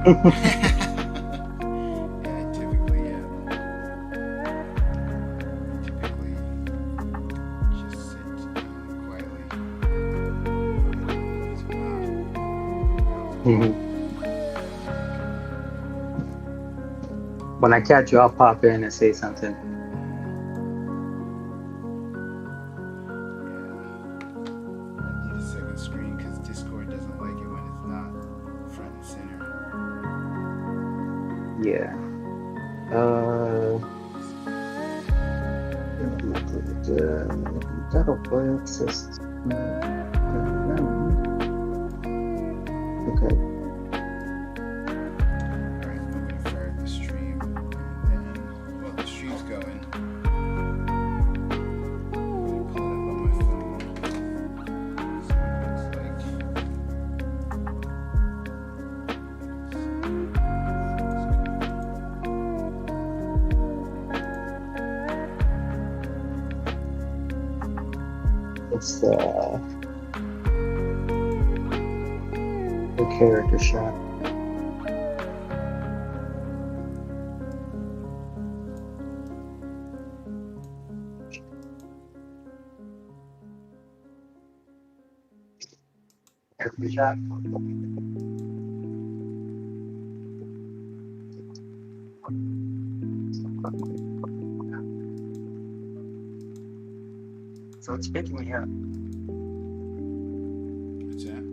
Yeah, typically, typically just sit quietly. So, Mhm. When I catch you, I'll pop in and say something. yeah, I need a second screen because Discord doesn't like it when it's not front and center. Yeah. Uh, that'll work. Okay. All right, I'm gonna fire up the stream, and then while the stream's going, I'm gonna pull it up on my phone. See what it looks like. It's the character shot. Character shot. So it's picking me up. What's that?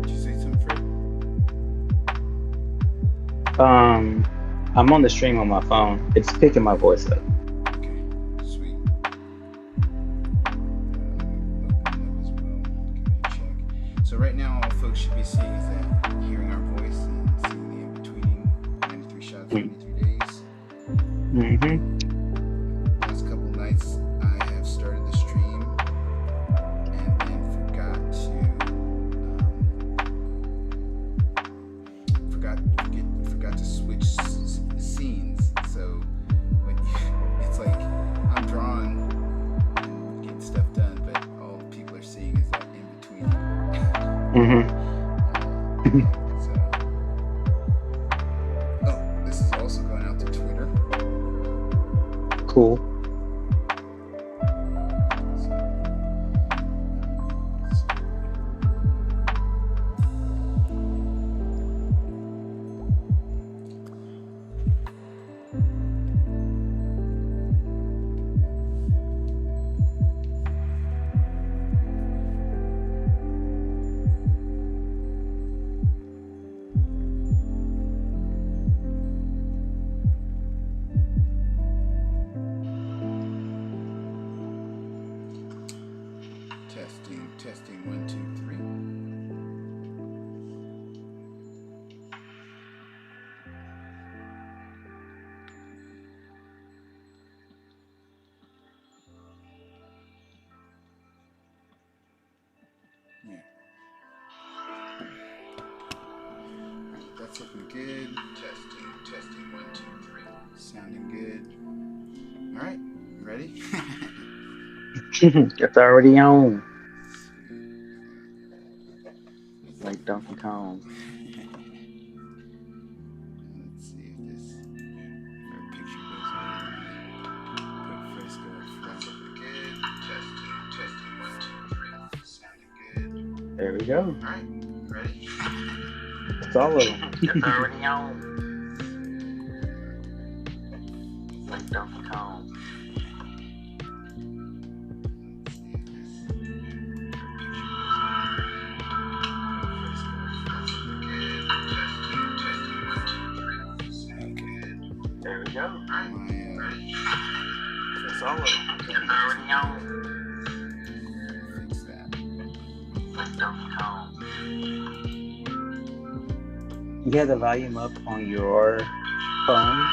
Did you say something, Fred? Um, I'm on the stream on my phone. It's picking my voice up. Okay, sweet. Open it up as well. Give it a check. So right now, all folks should be seeing is that hearing our voice and seeing the in between 93 shots, 93 days. Mm-hmm. Last couple nights, I have started the stream and then forgot to switch scenes. So when it's like I'm drawing and getting stuff done, but all people are seeing is that in between. Mm-hmm. So, oh, this is also going out to Twitter. Cool. Testing 1, 2, 3. Yeah. Alright, that's looking good. Testing 1, 2, 3. Sounding good. Alright, you ready? It's already on. Like Donkey Kong. Let's see if this picture goes away. Put Fresco up front. Good. Testing 1, 2, 3. Sounding good. There we go. Alright, ready? It's all of them. It's already on. Like Donkey Kong. There we go. It's all of them. It's already on. Fix that. Like Donkey Kong. You have the volume up on your phone?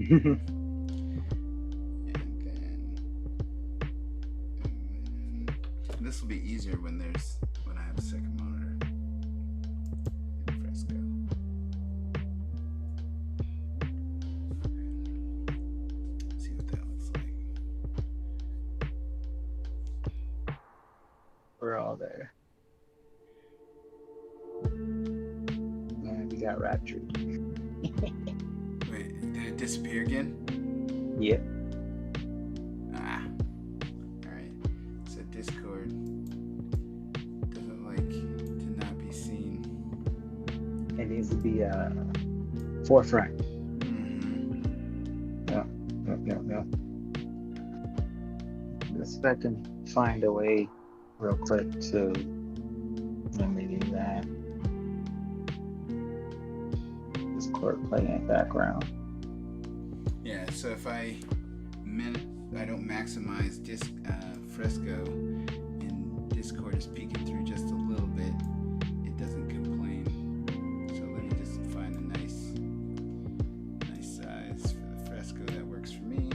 And this will be easier when I have a second monitor in Fresco. See what that looks like. We're all there. Man, we got raptured. Wait, did it disappear again? Yep. Alright. So Discord doesn't like to not be seen. It needs to be forefront. No. Let's see if I can find a way real quick to remedy that. Discord playing in background. Yeah, so if I don't maximize Fresco and Discord is peeking through just a little bit, it doesn't complain. So let me just find a nice size for the Fresco that works for me,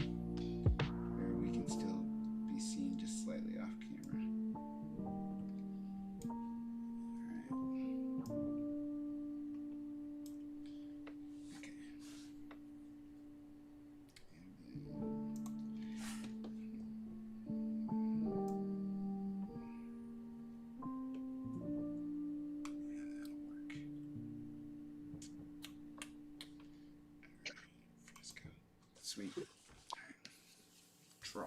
where we can still be seen just slightly off camera. Sweet. Draw.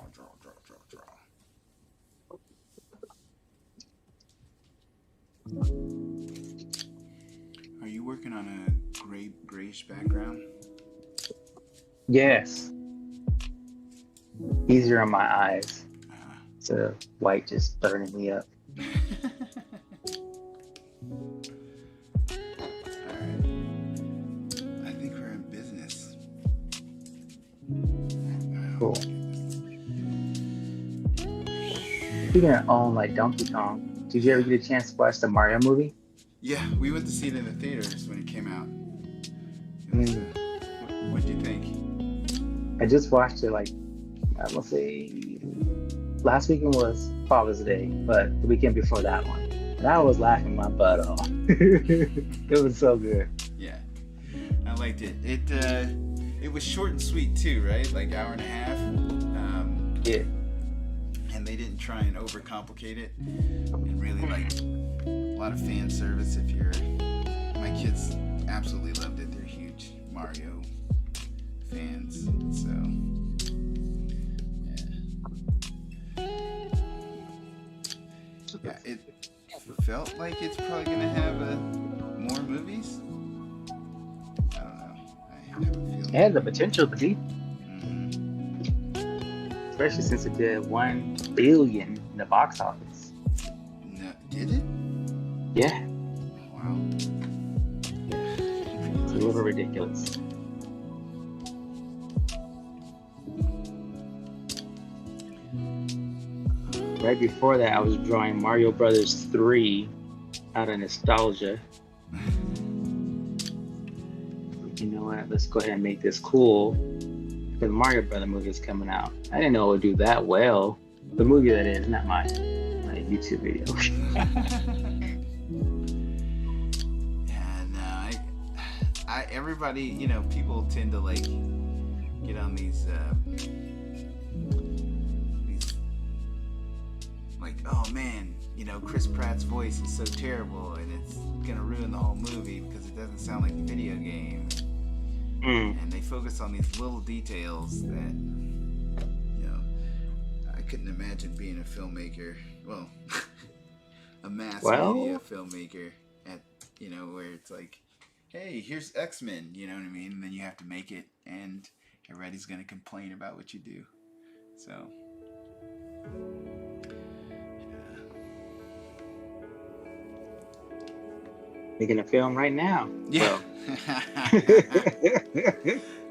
Are you working on a grayish background? Yes. Easier on my eyes. So white just burning me up. Alright. I think we're in business. Cool. Speaking of like Donkey Kong, did you ever get a chance to watch the Mario movie? Yeah, we went to see it in the theaters when it came out. What did you think? I just watched it I want to say last weekend was Father's Day, but the weekend before that one. And I was laughing my butt off. It was so good. Yeah, I liked it. It was short and sweet too, right? Like hour and a half. Yeah. And they didn't try and overcomplicate it. And really a lot of fan service. My kids absolutely loved it. They're huge Mario fans. So yeah, it felt like it's probably gonna have more movies. I don't know. I have a feeling. It had the potential to be. Especially since it did $1 billion in the box office. No, did it? Yeah. Wow. It's a little ridiculous. Right before that, I was drawing Mario Brothers 3 out of nostalgia. You know what? Let's go ahead and make this cool. The Mario Brother movie is coming out. I didn't know it would do that well. The movie that is, not my YouTube video. Yeah, everybody, people tend to get on these oh man, Chris Pratt's voice is so terrible and it's gonna ruin the whole movie because it doesn't sound like the video game. And they focus on these little details that, I couldn't imagine being a filmmaker. Well, a mass media filmmaker where it's like, hey, here's X-Men, you know what I mean? And then you have to make it and everybody's going to complain about what you do. So, Making a film right now. Yeah.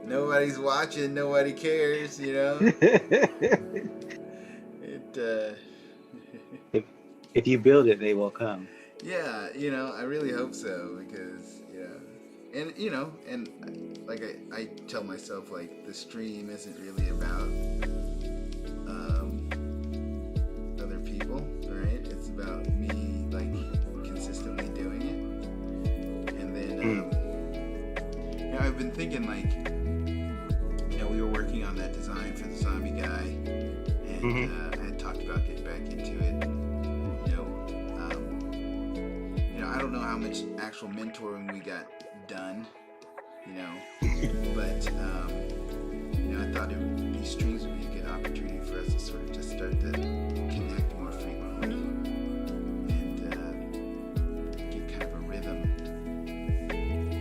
Nobody's watching, nobody cares, If you build it, they will come. Yeah, I really hope so because, And you know, and like I tell myself, like the stream isn't really about other people, right? It's about me like consistently doing it. And then you know, I've been thinking like, you know, we were working on that design for the zombie guy, and I had talked about getting back into it. You know, I don't know how much actual mentoring we got done, you know, but you know, I thought these streams would be a good opportunity for us to sort of just start to connect more frequently and get kind of a rhythm.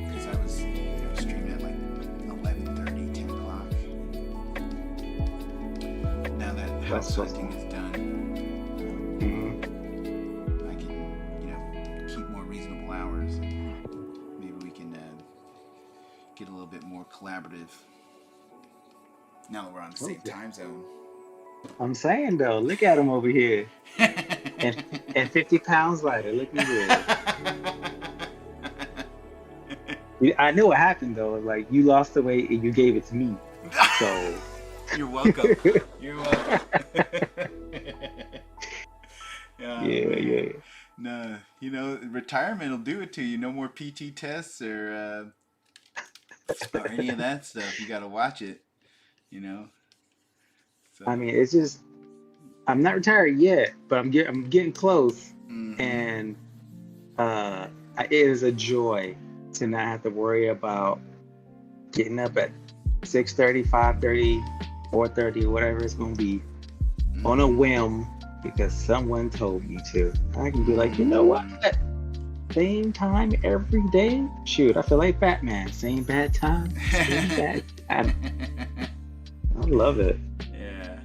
Because I was, you know, streaming at like 11:30, 10 o'clock. Now that house hunting is done, I can, you know, keep more reasonable hours. Maybe we can get a little bit more collaborative now that we're on the same time zone. I'm saying though, look at him over here, and 50 pounds lighter, looking good. I know what happened though. Like you lost the weight and you gave it to me. So you're welcome. You're welcome. Yeah. No, you know, retirement will do it to you. No more PT tests or any of that stuff. You got to watch it, you know. So. I mean, it's just I'm not retired yet, but I'm getting close, and it is a joy to not have to worry about getting up at 6:30, 5:30, 4:30, whatever it's gonna be, on a whim because someone told me to. I can be like, you know what? Same time every day? Shoot, I feel like Batman. Same bad time, same bad time. I love it. Yeah.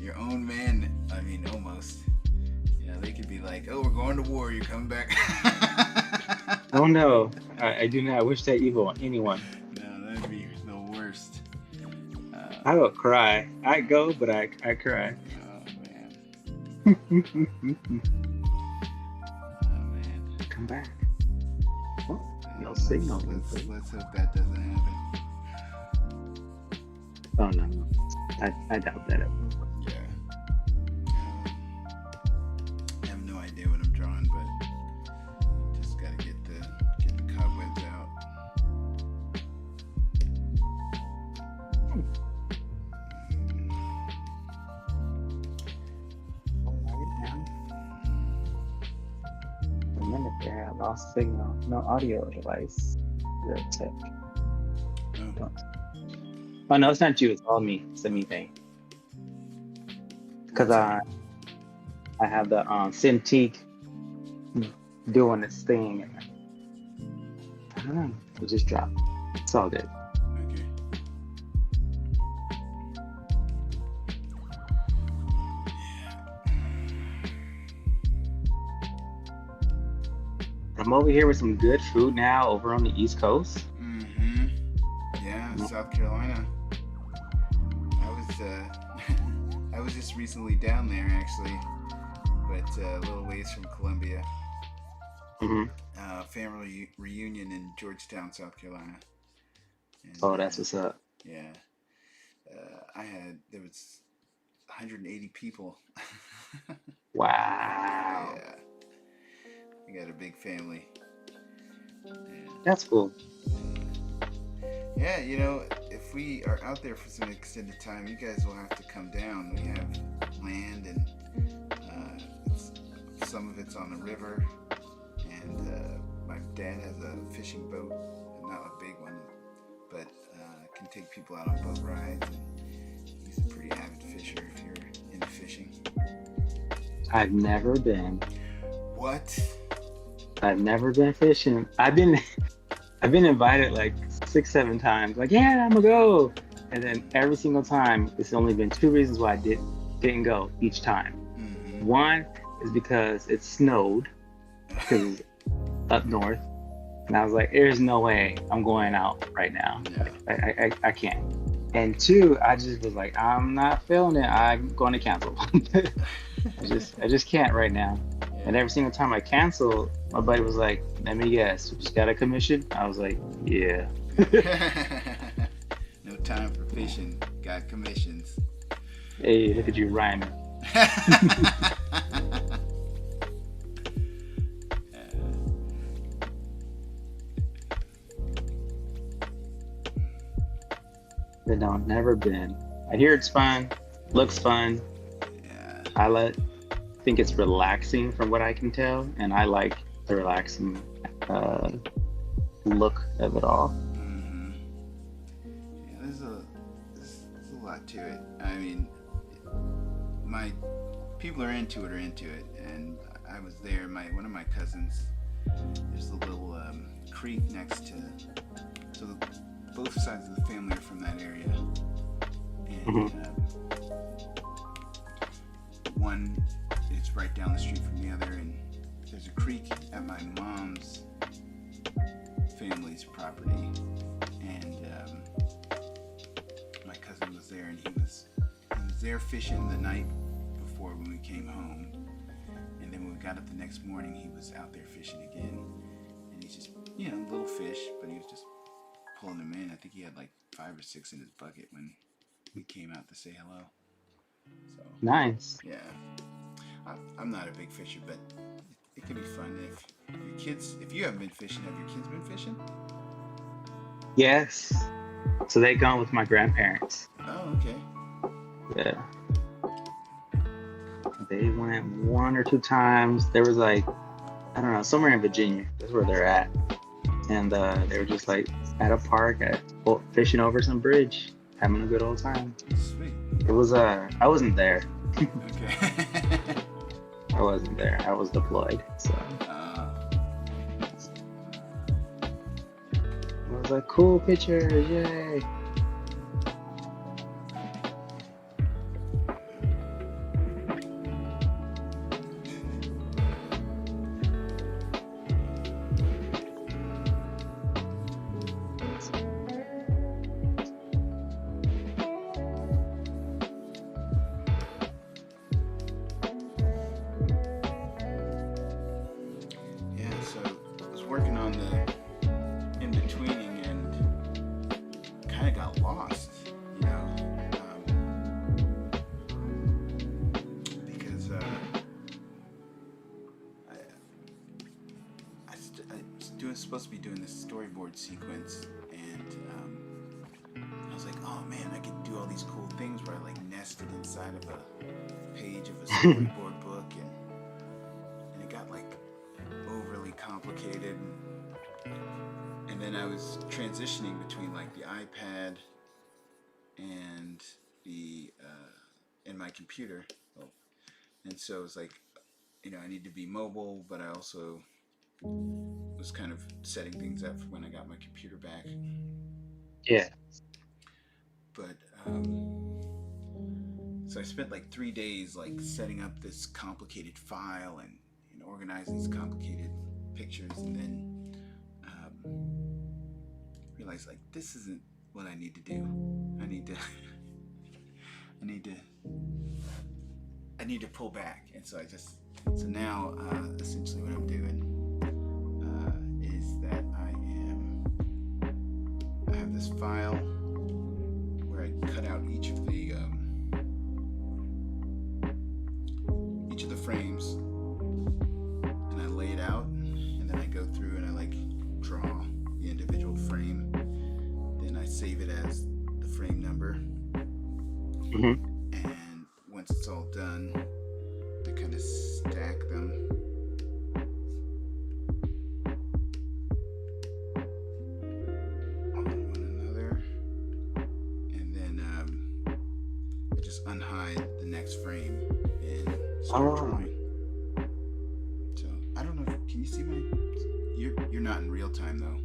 Your own man, I mean, almost. You know, they could be like, oh, we're going to war, you're coming back. Oh no, I do not wish that evil on anyone. No, that'd be the worst. I will cry. I go, but I cry. Oh, man. Come back. Oh, no signal. Let's hope that doesn't happen. Oh no, I doubt that. Yeah. I have no idea what I'm drawing, but just gotta get the cobwebs out. A minute there, I lost signal. No audio device. Your tech. Oh no, it's not you. It's all me. It's a me thing. Because I have the Cintiq doing its thing. I don't know. It just dropped. It's all good. Okay. I'm over here with some good food now over on the East Coast. Yeah, South Carolina. I was just recently down there actually, but a little ways from Columbia. Family reunion in Georgetown, South Carolina. And, that's what's up. Yeah. There was 180 people. Wow. Yeah. I got a big family. That's cool. Yeah, you know, if we are out there for some extended time, you guys will have to come down. We have land, and some of it's on the river, and my dad has a fishing boat, not a big one, but can take people out on boat rides, and he's a pretty avid fisher if you're into fishing. I've never been. What? I've never been fishing. I've been invited like 6-7 times. Like, yeah, I'm gonna go. And then every single time, it's only been 2 reasons why I didn't go each time. One is because it snowed, because it's up north, and I was like, there's no way I'm going out right now. Yeah. I can't. And 2, I just was like, I'm not feeling it. I'm going to cancel. I just can't right now. Yeah. And every single time I canceled, my buddy was like, "Let me guess, you just got a commission?" I was like, "Yeah." No time for fishing. Got commissions. Hey, look at you rhyming. But no, never been. I hear it's fun, looks fun. Yeah. Think it's relaxing from what I can tell, and I like the relaxing look of it all. Mm-hmm. Yeah, there's a lot to it. I mean, my people are into it, and I was there. One of my cousins. There's a little creek next to. So both sides of the family are from that area, and one is right down the street from the other, and there's a creek at my mom's family's property, and my cousin was there, and he was there fishing the night before when we came home, and then when we got up the next morning, he was out there fishing again, and he's just little fish, but he was just pulling them in. I think he had like 5 or 6 in his bucket when we came out to say hello. So nice. Yeah, I'm not a big fisher, but it can be fun if your kids. If you haven't been fishing, have your kids been fishing? Yes. So they gone with my grandparents. Oh, okay. Yeah. They went 1 or 2 times. There was like, I don't know, somewhere in Virginia. That's where they're at. And they were just like at a park fishing over some bridge, having a good old time. Sweet. It was I wasn't there. Okay. I wasn't there. I was deployed. So it was like cool pictures, yay. Working on the in-betweening and kind of got lost, because I was supposed to be doing this storyboard sequence, and I was like, oh man, I could do all these cool things where I like nested inside of a page of a storyboard book, and it got like overly complicated, and then I was transitioning between like the iPad and the and my computer, and so it was like, I need to be mobile, but I also was kind of setting things up for when I got my computer back. Yeah. But so I spent like 3 days like setting up this complicated file and organize these complicated pictures, and then realize like this isn't what I need to do. I need to pull back, and so now essentially what I'm doing is that I have this file where I cut out each of the frames, and I lay it out, and then I go through and I like draw the individual frame. Then I save it as the frame number. Mm-hmm. And once it's all done, I kind of stack them. On one another. And then I just unhide the next frame and start drawing. So I don't know. Can you see You're not in real time though.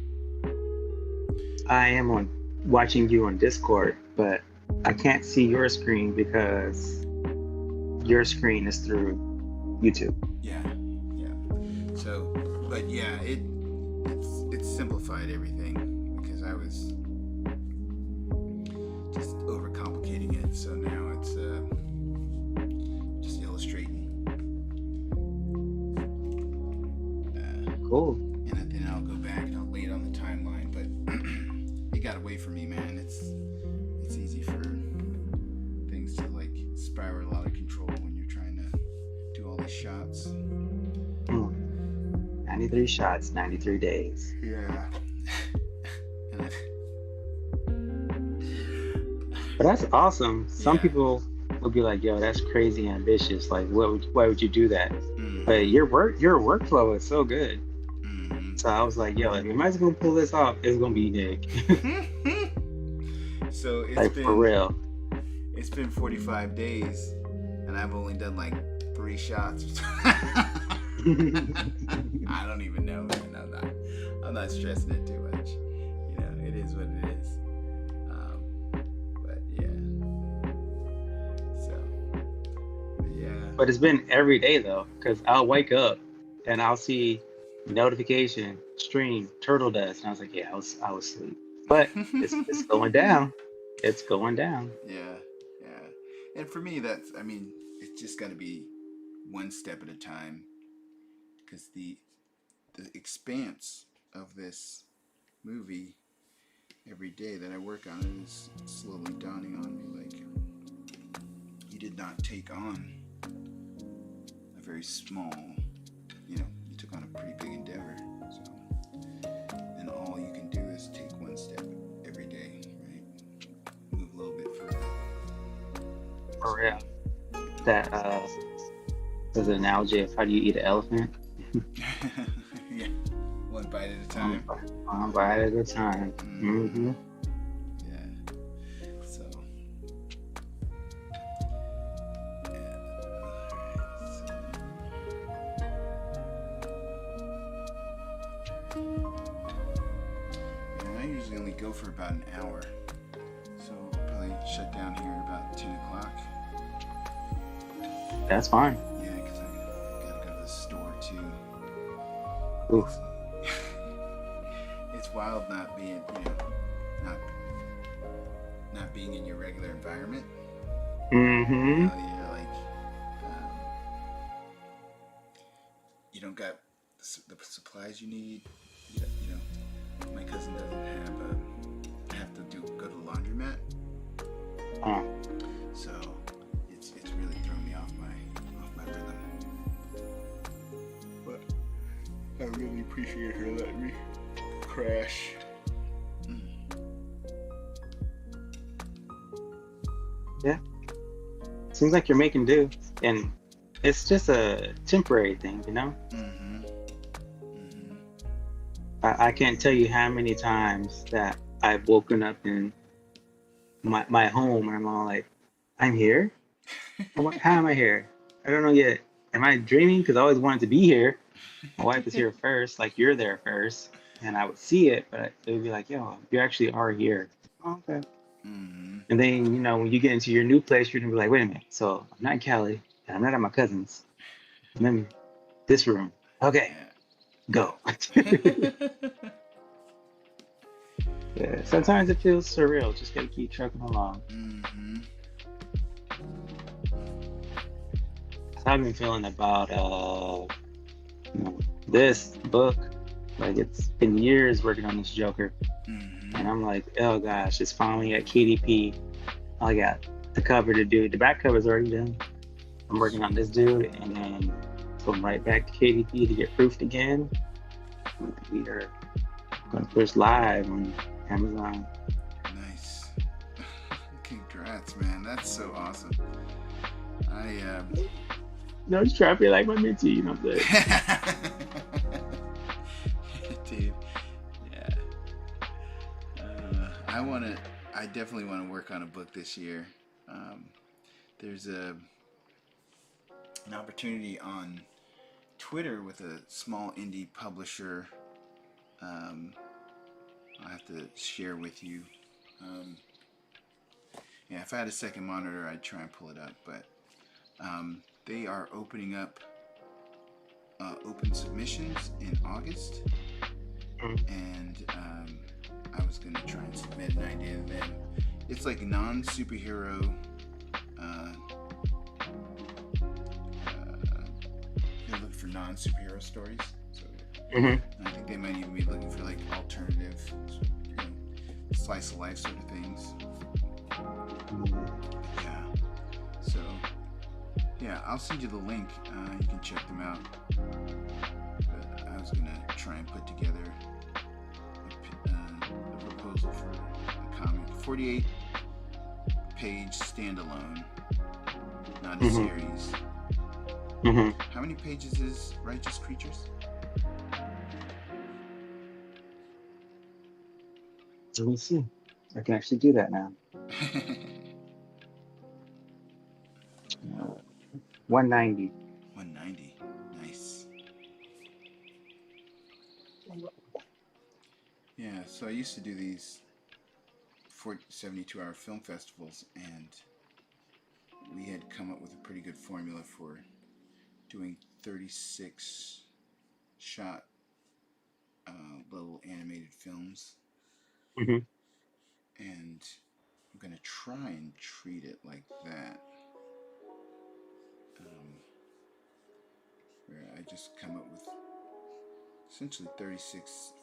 I am watching you on Discord, but I can't see your screen because your screen is through YouTube. Yeah. So, but yeah, it's simplified everything because I was just overcomplicating it. So now it's just illustrating Cool. and then I'll go back and I'll lay it on the timeline. But it got away from me, man. It's easy for things to like spiral out of control when you're trying to do all these shots. 93 shots, 93 days. Yeah. But that's awesome. Some Yeah. people will be like, "Yo, that's crazy ambitious. Like, why would you do that?" But your workflow is so good. So I was like, "Yo, if you might gonna pull this off, it's gonna be big." So it's like been for real. It's been 45 days, and I've only done like 3 shots. I don't even know, man. I'm not stressing it too much. You know, it is what it is. But yeah. So, but yeah. But it's been every day though, because I'll wake up and I'll see notification, stream, turtle dust, and I was like, "Yeah, I was asleep." But it's going down. It's going down. Yeah, yeah. And for me, it's just got to be one step at a time, because the expanse of this movie every day that I work on it is slowly dawning on me. Like, you did not take on a very small, you took on a pretty big endeavor. So, and all you can do is take one step every day, right? Move a little bit further. For real. That there's an analogy of how do you eat an elephant? Yeah, one bite at a time. One bite at a time. Mm-hmm. Yeah. So. Yeah. I usually only go for about an hour, so I'll probably shut down here about 10 o'clock. That's fine. Yeah, because I gotta go to the store too. Oof. It's wild not being, not being in your regular environment. Mm-hmm. You're like, you don't got the supplies you need. My cousin doesn't have to go to the laundromat. So it's really thrown me off my rhythm. But I really appreciate her letting me crash. Yeah. Seems like you're making do, and it's just a temporary thing, I can't tell you how many times that I've woken up in my home and I'm all like, "I'm here? How am I here? I don't know yet. Am I dreaming? Because I always wanted to be here. My wife is here first, like you're there first." And I would see it, but it would be like, "Yo, you actually are here." Oh, okay. And then, when you get into your new place, you're going to be like, "Wait a minute. So I'm not in Cali and I'm not at my cousin's. I'm in this room. Okay, go." Yeah, sometimes it feels surreal. Just got to keep trucking along. I've been feeling about this book. Like, it's been years working on this Joker. And I'm like, oh gosh, it's finally at KDP. I got the cover to do. The back cover's already done. I'm working on this dude, and then going right back to KDP to get proofed again. We are going to push live on Amazon. Nice. Congrats, man. That's so awesome. No, just try to be like my mentee, you know what I'm saying? Dude, yeah. I definitely want to work on a book this year. There's an opportunity on Twitter with a small indie publisher. I'll have to share with you. If I had a second monitor, I'd try and pull it up, but they are opening up open submissions in August, and I was going to try and submit an idea to them. It's like non-superhero. They're looking for non-superhero stories, so Mm-hmm. And I think they might even be looking for like alternative, you know, slice of life sort of things. Yeah. So, yeah, I'll send you the link. You can check them out. But I was gonna try and put together a proposal for a comic, 48-page standalone, not a series. Mm-hmm. How many pages is Righteous Creatures? Let me see. I can actually do that now. 190. 190. Nice. Yeah, so I used to do these 72-hour film festivals, and we had come up with a pretty good formula for doing 36 shot little animated films. Mm-hmm. And I'm going to try and treat it like that. Where I just come up with essentially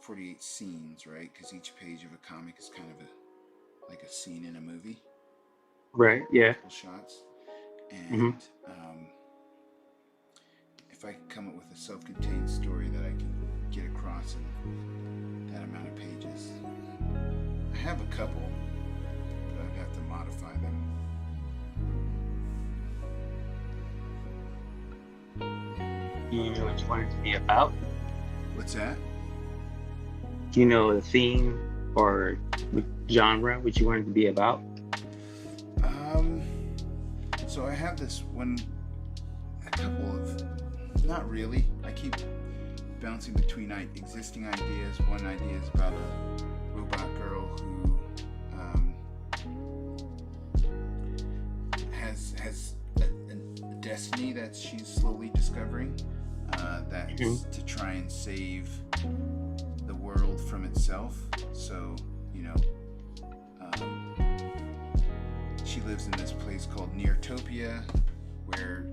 48 scenes, right? Because each page of a comic is kind of like a scene in a movie. Right, yeah. Multiple shots. Mm-hmm. And if I can come up with a self-contained story that I can get across in that amount of pages. I have a couple, but I'd have to modify them. Do you know what you want it to be about? What's that? Do you know the theme or genre which you want it to be about? So I have a couple of, not really. I keep bouncing between existing ideas. One idea is about a robot girl who has a destiny that she's slowly discovering. That's to try and save the world from itself. So, she lives in this place called Neartopia, where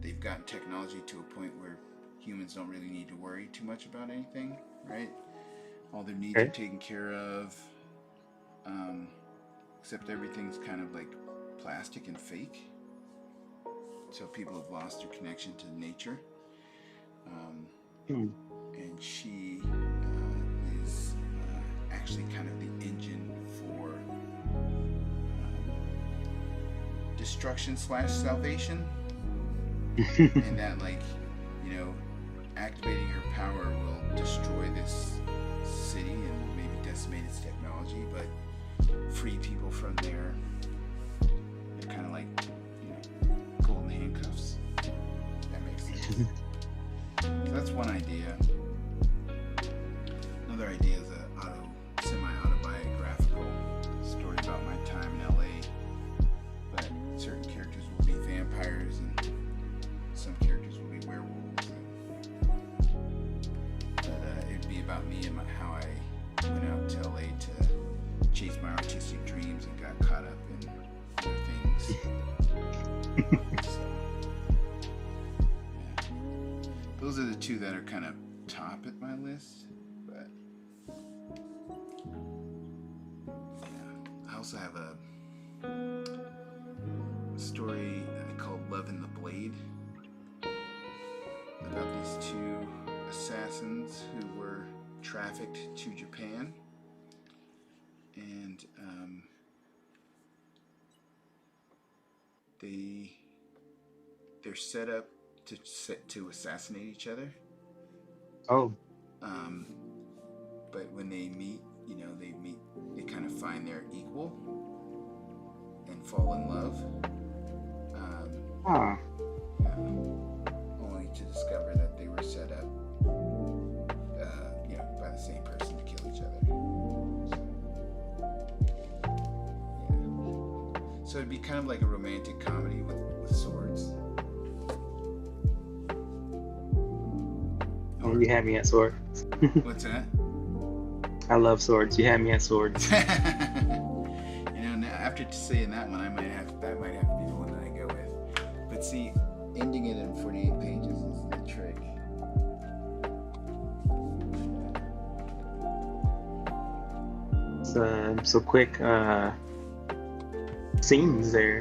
they've gotten technology to a point where humans don't really need to worry too much about anything, right? All their needs are taken care of, except everything's kind of like plastic and fake. So people have lost their connection to nature. And she is actually kind of the engine for destruction / salvation. And that, activating her power will destroy this city and maybe decimate its technology, but free people from they're kind of like, golden handcuffs. That makes sense. So that's one idea. Another idea is a semi-autobiographical story about my time in LA, but certain characters will be vampires and some characters will be werewolves. But it'd be about me and how I went out to LA to chase my artistic dreams and got caught up in other things. So, yeah. Those are the two that are kind of top at my list. But yeah, I also have a story called Love in the Blade about these two assassins who were trafficked to Japan, and they're set up to assassinate each other. Oh. But when they meet, they kind of find their equal and fall in love. Yeah. Only to discover that they were set up, by the same person to kill each other. So it'd be kind of like a romantic comedy with swords. You had me at swords. What's that? I love swords. You had me at swords. Now after saying that one, that might have to be the one that I go with. But see, ending it in 48 pages is the trick. so quick scenes there.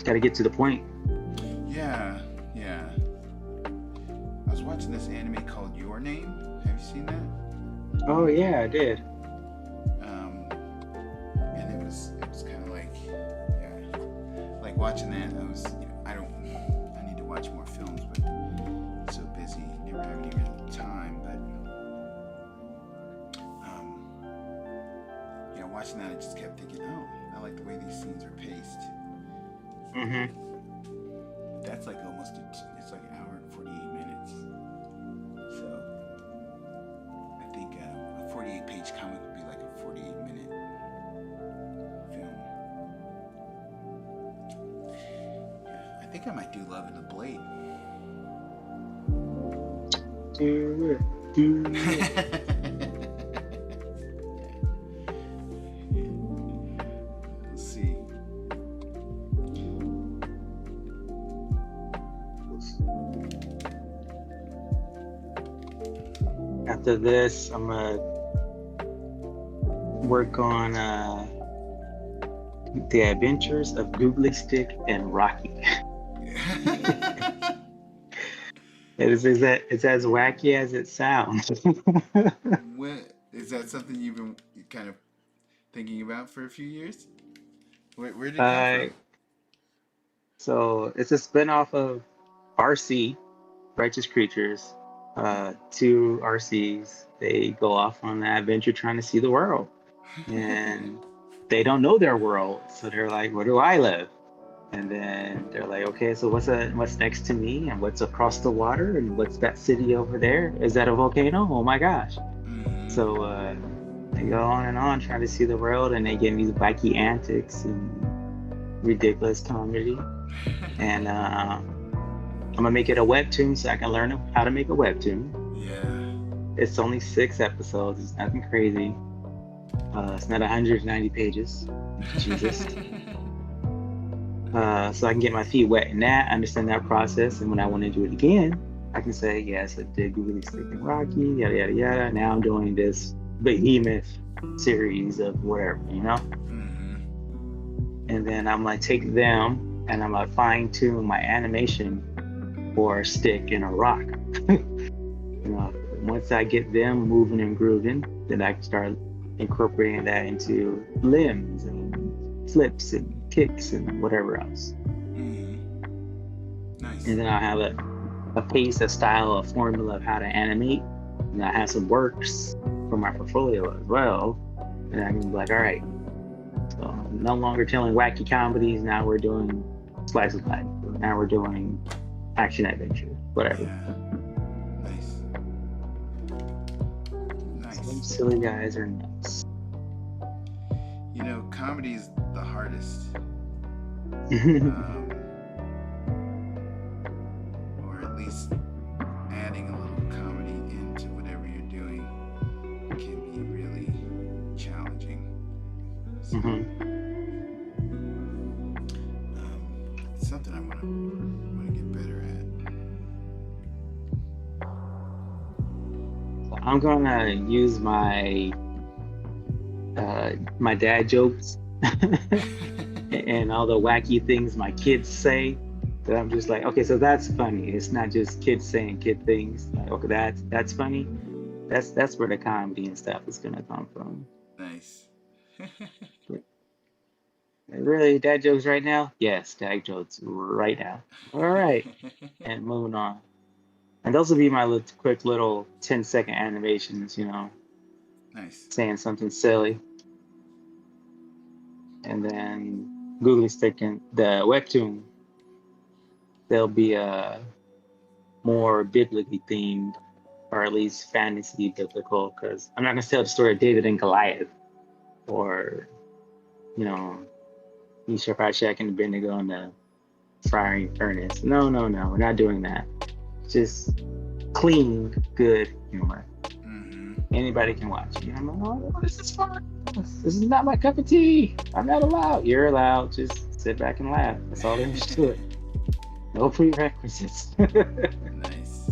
Got to get to the point. Yeah. I was watching this anime called Your Name. Have you seen that? Oh yeah, I did. And it was kind of like, yeah, like watching that. I was, I need to watch more films, but I'm so busy, never have any real time. But yeah, watching that, I just kept thinking, oh, I like the way these scenes are paced. Mm-hmm. That's like almost it's like an hour and 48 minutes. So I think a 48-page comic would be like a 48-minute film. Yeah, I think I might do Love and the Blade. Do it. Let's see. After this, I'm gonna work on The Adventures of Googly Stick and Rocky. It's as wacky as it sounds. What is that? Something you've been kind of thinking about for a few years? Where did it come from? So it's a spinoff of RC, Righteous Creatures. Two RCs, they go off on an adventure trying to see the world, and they don't know their world, so they're like, where do I live? And then they're like, okay, so what's next to me, and what's across the water, and what's that city over there? Is that a volcano? Oh my gosh. So they go on and on trying to see the world, and they get these wacky antics and ridiculous comedy. And I'm gonna make it a webtoon so I can learn how to make a webtoon. Yeah. It's only 6 episodes. It's nothing crazy. It's not 190 pages. Jesus. So I can get my feet wet in that, understand that process, and when I want to do it again, I can say, yes, I did Googly Stick and Rocky, yada yada yada. Now I'm doing this behemoth series of whatever, And then I'm gonna take them and I'm gonna fine tune my animation for a stick and a rock. Once I get them moving and grooving, then I can start incorporating that into limbs and flips and kicks and whatever else. Nice. And then I have a pace, a style, a formula of how to animate. And I have some works for my portfolio as well. And I can be like, all right, so I'm no longer telling wacky comedies. Now we're doing slice of life. Now we're doing action adventure, whatever. Yeah. Nice. Some silly guys are nuts. Comedy's the hardest. Or at least adding a little comedy into whatever you're doing can be really challenging. So, it's something I want to get better at. I'm gonna use my dad jokes and all the wacky things my kids say. That I'm just like, okay, so that's funny. It's not just kids saying kid things. Like, okay, that's funny. That's where the comedy and stuff is gonna come from. Nice. Really, dad jokes right now? Yes, dad jokes right now. All right, and moving on. And those will be my quick little 10-second animations, Nice. saying something silly. And then Googly Stick and the webtoon, they'll be more biblically themed, or at least fantasy biblical, because I'm not going to tell the story of David and Goliath, or, Meshach, Shadrach, and Abednego in the fiery furnace. No, we're not doing that. Just clean, good humor. Anybody can watch. I'm like, oh, this is fun. This is not my cup of tea. I'm not allowed. You're allowed. Just sit back and laugh. That's all there is to it. No prerequisites. Nice.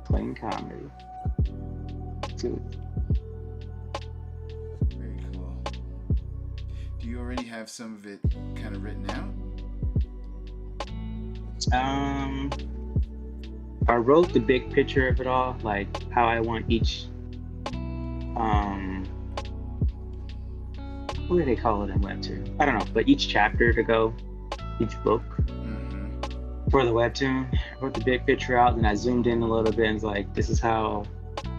Plain comedy. Dude. Do you already have some of it kind of written out? I wrote the big picture of it all, like how I want each what do they call it in webtoon? I don't know, but each chapter to go, each book for the webtoon. I wrote the big picture out, and I zoomed in a little bit and was like, this is how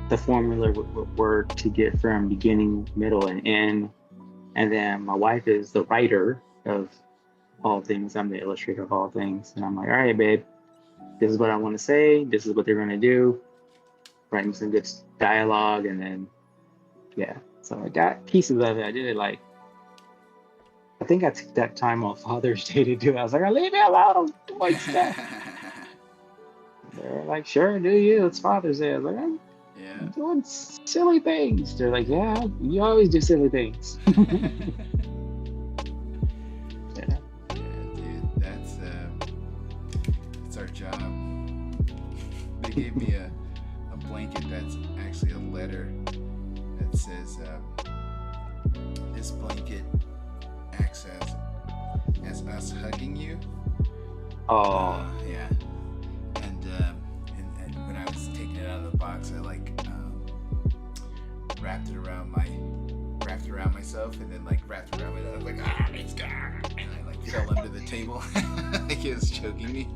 the formula would work to get from beginning, middle, and end. And then my wife is the writer of all things. I'm the illustrator of all things. And I'm like, all right, babe, this is what I want to say. This is what they're going to do. Writing some good dialogue. And then, yeah. So I got pieces of it. I did it like, I think I took that time on Father's Day to do it. I was like, leave me alone. I'm doing stuff. They're like, sure, do you. It's Father's Day. I was like, I'm doing silly things. They're like, yeah, you always do silly things. Yeah, dude, that's our job. They gave me a blanket that's actually a letter that says, this blanket acts as us hugging you. Oh. Yeah. And when I was taking it out of the box, I like wrapped it around myself, and then like wrapped it around my nose, like it's gone, and I like fell under the table, like it was choking me.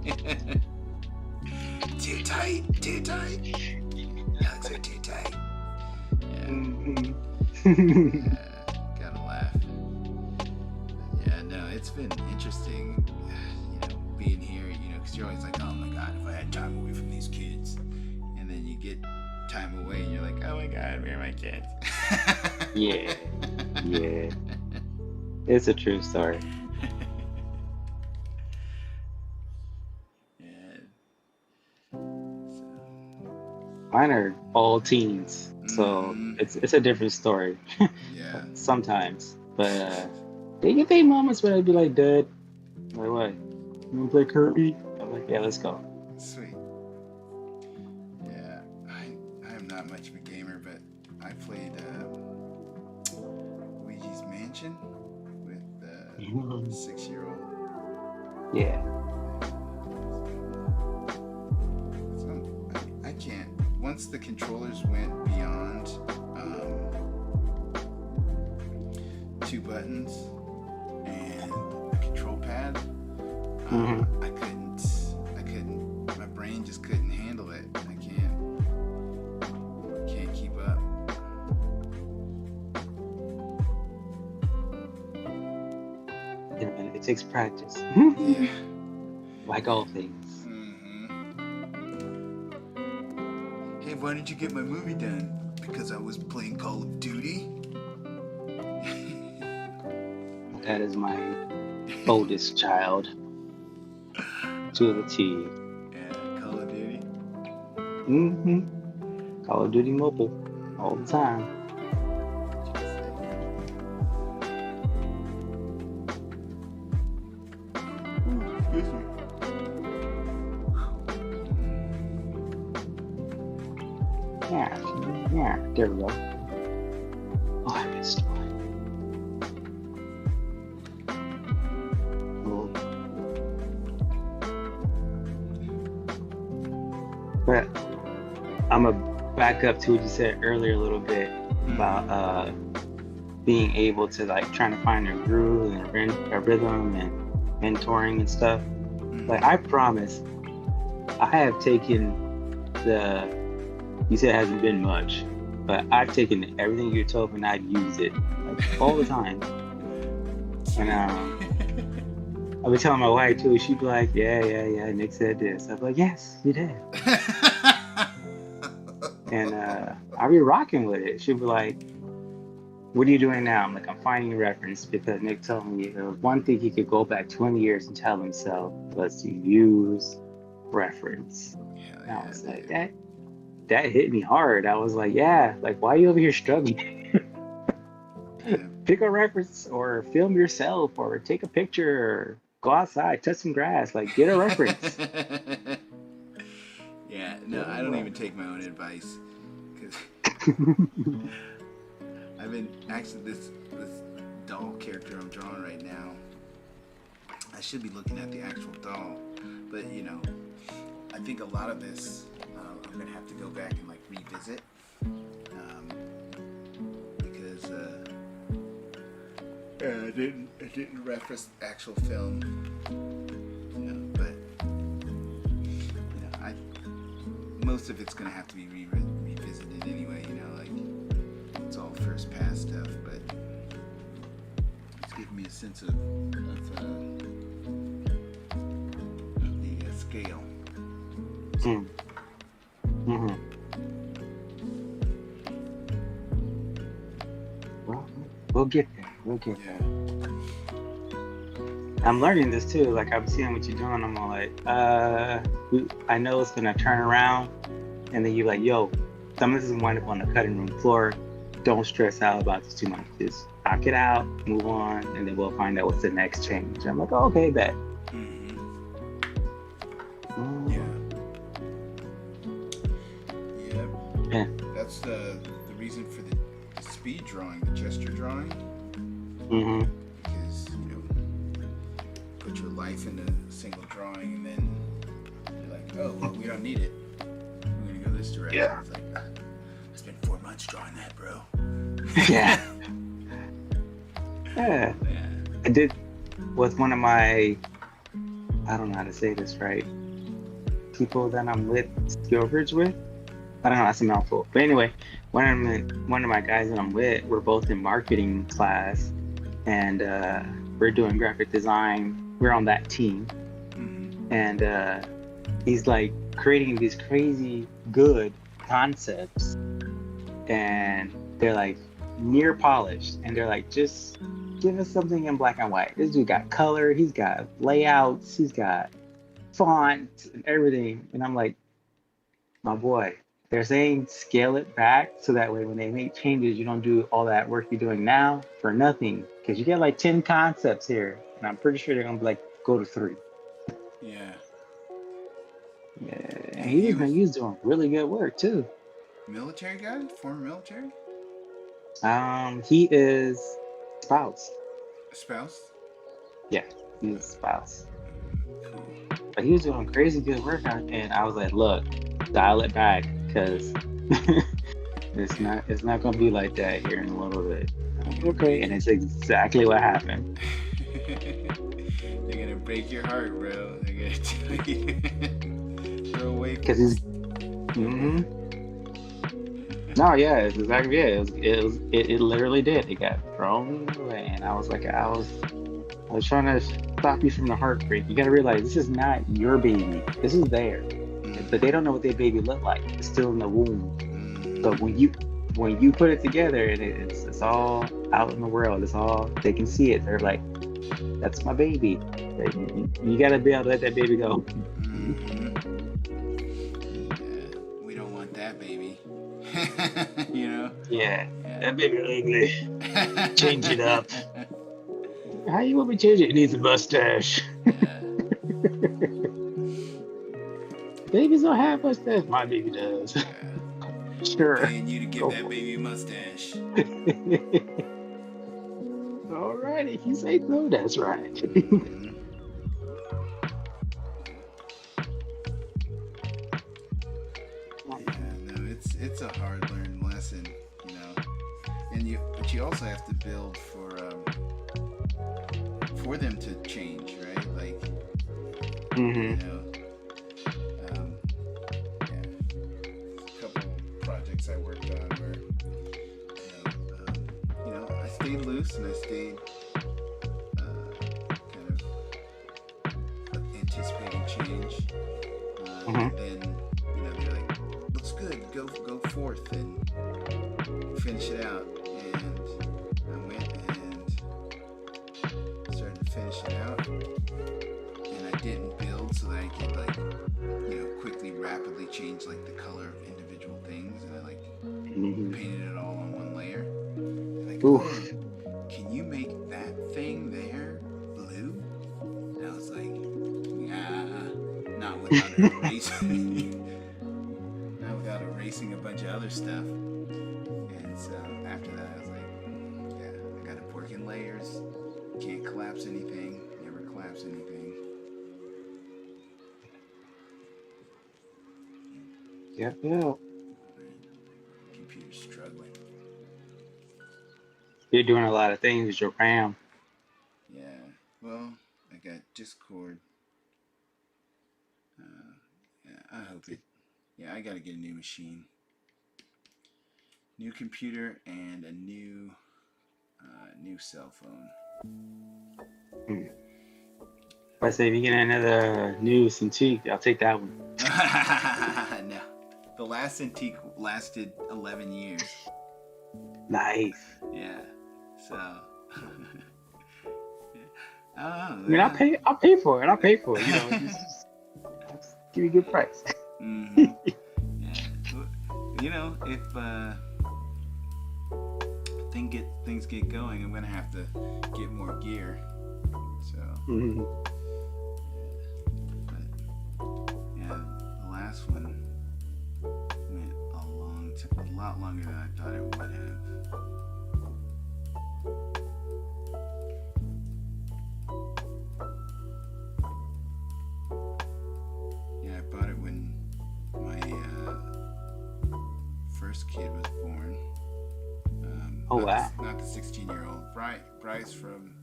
Too tight. Hugs are too tight. Yeah. Gotta laugh. Yeah, no, it's been interesting, being here, because you're always like, oh my god, if I had time away from these kids, and then you get time away and you're like, oh my god, where are my kids? Yeah. It's a true story. Yeah. Mine are all teens, so it's a different story. Yeah. Sometimes, but they get their moments where I'd be like, Dad, like what? You wanna play Kirby? I'm like, yeah, let's go. Sweet. Yeah, I'm not much of a gamer, but I played Luigi's Mansion with the 6-year-old. Yeah. So I can't. Once the controllers went beyond 2 buttons and a control pad, I couldn't. My brain just couldn't handle it. I can't keep up. And it takes practice. Yeah. Like all things. Hey, why didn't you get my movie done? Because I was playing Call of Duty. That is my oldest child. To the T. Yeah, Call of Duty. Call of Duty Mobile. All the time. Yeah, there we go. Oh, I missed one. But I'm going to back up to what you said earlier a little bit about being able to like trying to find a groove and a rhythm and mentoring and stuff. Like I promise, I have taken you said it hasn't been much, but I've taken everything you told me and I've used it like all the time. And I'll be telling my wife too, she'd be like, yeah, Nick said this. I'm like, yes, you did. And I'll be rocking with it. She'll be like, what are you doing now? I'm like, I'm finding a reference because Nick told me there was one thing he could go back 20 years and tell himself was to use reference. And I was like, that hit me hard. I was like, yeah, like, why are you over here struggling? Pick a reference or film yourself or take a picture or go outside, touch some grass, like get a reference. Yeah, no, I don't even take my own advice. Cause I've been actually this doll character I'm drawing right now. I should be looking at the actual doll, but you know, I think a lot of this I'm gonna have to go back and like revisit because I didn't reference the actual film, you know, but you know, most of it's gonna have to be revisited anyway. You know, like it's all first pass stuff, but it's giving me a sense of the scale. Mm. Mm-hmm. Well, we'll get there. We'll get there. I'm learning this too. Like I'm seeing what you're doing. I'm all like, I know it's gonna turn around, and then you're like, yo, some of this is gonna wind up on the cutting room floor. Don't stress out about this too much. Just knock it out, move on, and then we'll find out what's the next change. I'm like, oh, okay, bet. Yeah. That's the reason for the speed drawing, the gesture drawing. Mm-hmm. Because you know, put your life into a single drawing, and then you're like, oh, well, we don't need it. We're gonna go this direction. Yeah. It's like, I spent 4 months drawing that, bro. Yeah. Yeah. I did with one of my, I don't know how to say this right, people that I'm with, Skillbridge with. I don't know, that's a mouthful. But anyway, one of my guys that I'm with, we're both in marketing class, and we're doing graphic design. We're on that team, and he's like creating these crazy good concepts, and they're like near polished, and they're like, just give us something in black and white. This dude got color, he's got layouts, he's got fonts and everything, and I'm like, my boy. They're saying scale it back so that way when they make changes, you don't do all that work you're doing now for nothing. Because you get like 10 concepts here, and I'm pretty sure they're going to be like, go to 3. Yeah. And he's doing really good work too. Military guy? Former military? He is spouse. A spouse? Yeah, he's a spouse. Cool. But he was doing crazy good work, and I was like, look, dial it back. Because it's not gonna be like that here in a little bit. Okay, and it's exactly what happened. They're gonna break your heart, bro. They're gonna tell you throw away. Because he's. No, yeah, it's exactly it literally did. It got thrown away, and I was like, I was trying to stop you from the heartbreak. You gotta realize this is not your baby. This is theirs. But they don't know what their baby looked like. It's still in the womb. But when you put it together and it's all out in the world, it's all, they can see it. They're like, that's my baby. You gotta be able to let that baby go. We don't want that baby. You know? Yeah. That baby ugly. Change it up. How you want me to change it? It needs a mustache. Babies don't have mustache. My baby does. Sure. Paying you to give that baby a mustache. All right, if you say so, that's right. It's a hard learned lesson, you know. But you also have to build for them to change, right? Like, you know. I worked on where I stayed loose and I stayed kind of anticipating change, and then they're like, looks good, go forth and finish it out, and I went and started to finish it out, and I didn't build so that I could quickly rapidly change like the color of individual things, and I painted it all on one layer. Like, can you make that thing there blue? And I was like, not without erasing a bunch of other stuff. And so after that, I was like, I gotta pour work in layers. Can't collapse anything. Never collapse anything. Yep. Computer's struggling. You're doing a lot of things with your RAM. Yeah. Well, I got Discord. Yeah, I hope it. Yeah, I gotta get a new machine, new computer, and a new cell phone. If I say if you get another new Cintiq, I'll take that one. No, the last Cintiq lasted 11 years. Nice. Yeah, so. I mean, I'll pay for it. I'll pay for it. You know, just give me a good price. Mm-hmm. Yeah. You know, if things get going, I'm gonna have to get more gear. So. Mm-hmm. But yeah, the last one went a lot longer than I thought it would have. Yeah, I bought it when my first kid was born. Wow. Not the 16-year-old. Bryce from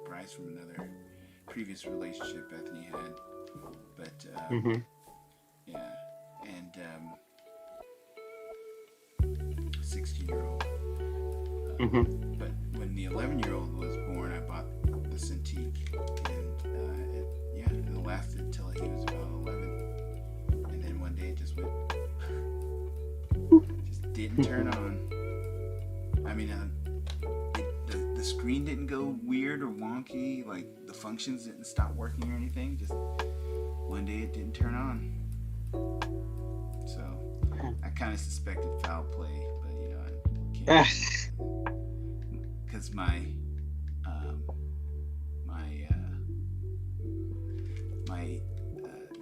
Bryce from another previous relationship Bethany had. But yeah, and 16-year-old. But when the 11-year-old was born, I bought the Cintiq, and it lasted until he was about 11, and then one day it just didn't turn on. I mean, the screen didn't go weird or wonky, like the functions didn't stop working or anything. Just one day it didn't turn on. So I kind of suspected foul play, but I can't, because my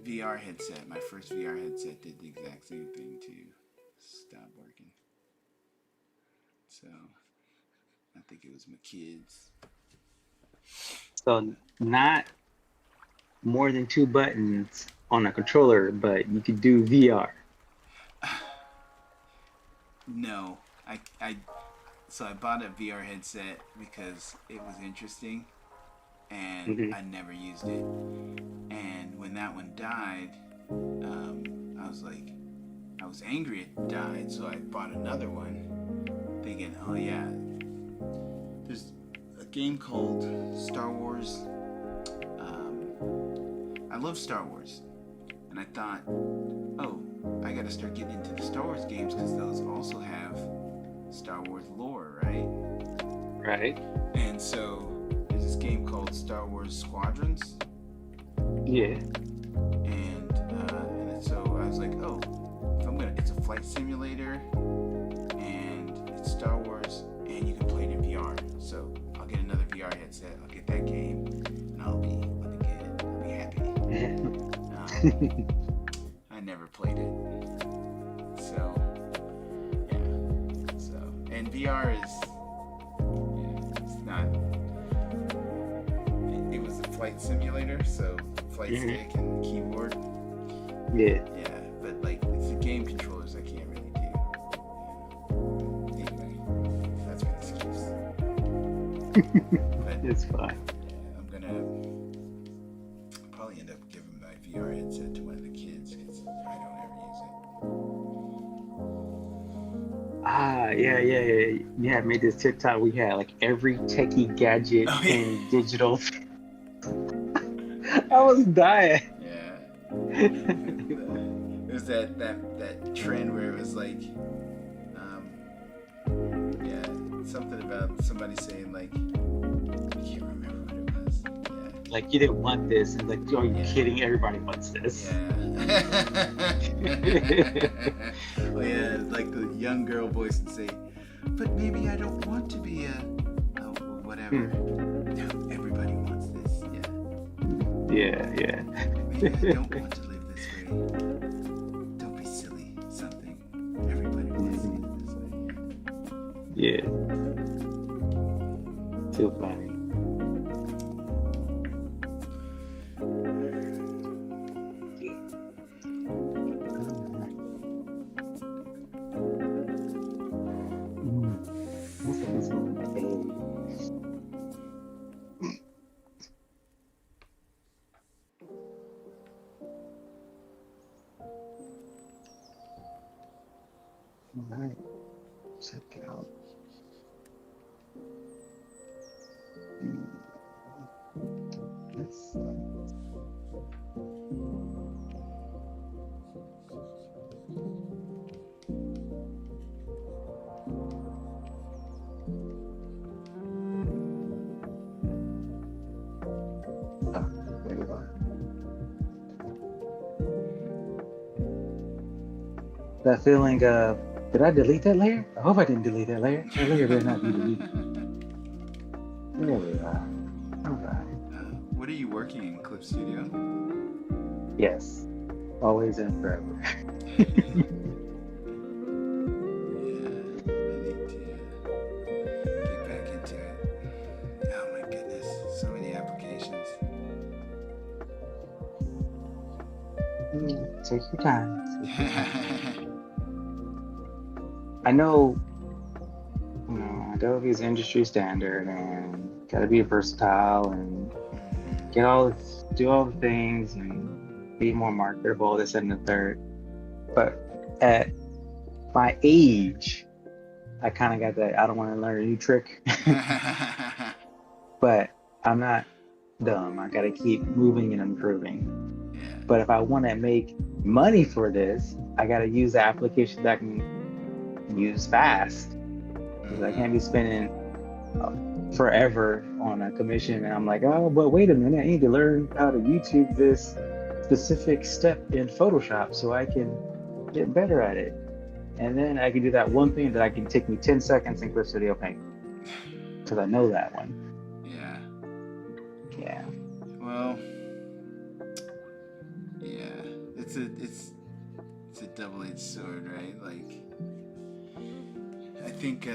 VR headset, my first VR headset, did the exact same thing to stop working. So I think it was my kids. So not more than 2 buttons on a controller, but you could do VR. No, so I bought a VR headset because it was interesting, and I never used it. And when that one died, I was angry it died, so I bought another one, thinking, oh yeah, there's a game called Star Wars. I love Star Wars, and I thought, oh, I gotta start getting into the Star Wars games because those also have Star Wars lore, right? Right. And so there's this game called Star Wars Squadrons. Yeah. And so I was like, oh, it's a flight simulator, and it's Star Wars, and you can play it in VR. So I'll get another VR headset. I'll get that game, and I'll be good. I'll be happy. I never played it. So yeah. So and VR is it's not. It was a flight simulator, so flight stick and keyboard. Yeah. Yeah, but like it's the game controllers I can't really do. Yeah. Anyway, that's my excuse. But It's fine. yeah, I'm gonna probably end up giving my VR headset to one of the kids because I don't ever use it. Yeah. Made this TikTok. We had like every techie gadget in digital. I was dying. Yeah. It was that trend where it was like, something about somebody saying like, I can't remember what it was. Yeah. Like you didn't want this, and like, are you kidding? Everybody wants this. Yeah. Well, yeah, like the young girl voice would say, but maybe I don't want to be whatever. No, everybody wants this. Yeah. Maybe I don't want to live this way. Don't be silly. Something. Everybody wants to live this way. Yeah. Too funny. Mm, what's the next one? All right, check it out. Mm, Let's oh, there we go. That feeling of, did I delete that layer? I hope I didn't delete that layer. That layer better not be deleted. There we are. All right. What are you working in Clip Studio? Yes. Always and forever. Yeah, I need to get back into it. Oh my goodness, so many applications. Take your time. Take your time. I know, Adobe is industry standard and gotta be versatile and do all the things and be more marketable, this and the third. But at my age, I kind of got that. I don't want to learn a new trick, but I'm not dumb. I gotta keep moving and improving. Yeah. But if I want to make money for this, I gotta use the application that I can use fast. Because I can't be spending forever on a commission, and I'm like, oh, but wait a minute, I need to learn how to YouTube this specific step in Photoshop so I can get better at it. And then I can do that one thing that I can take me 10 seconds in Clip Studio Paint. Because I know that one. Yeah. Yeah. Well, yeah, it's a double-edged sword, right? Like, I think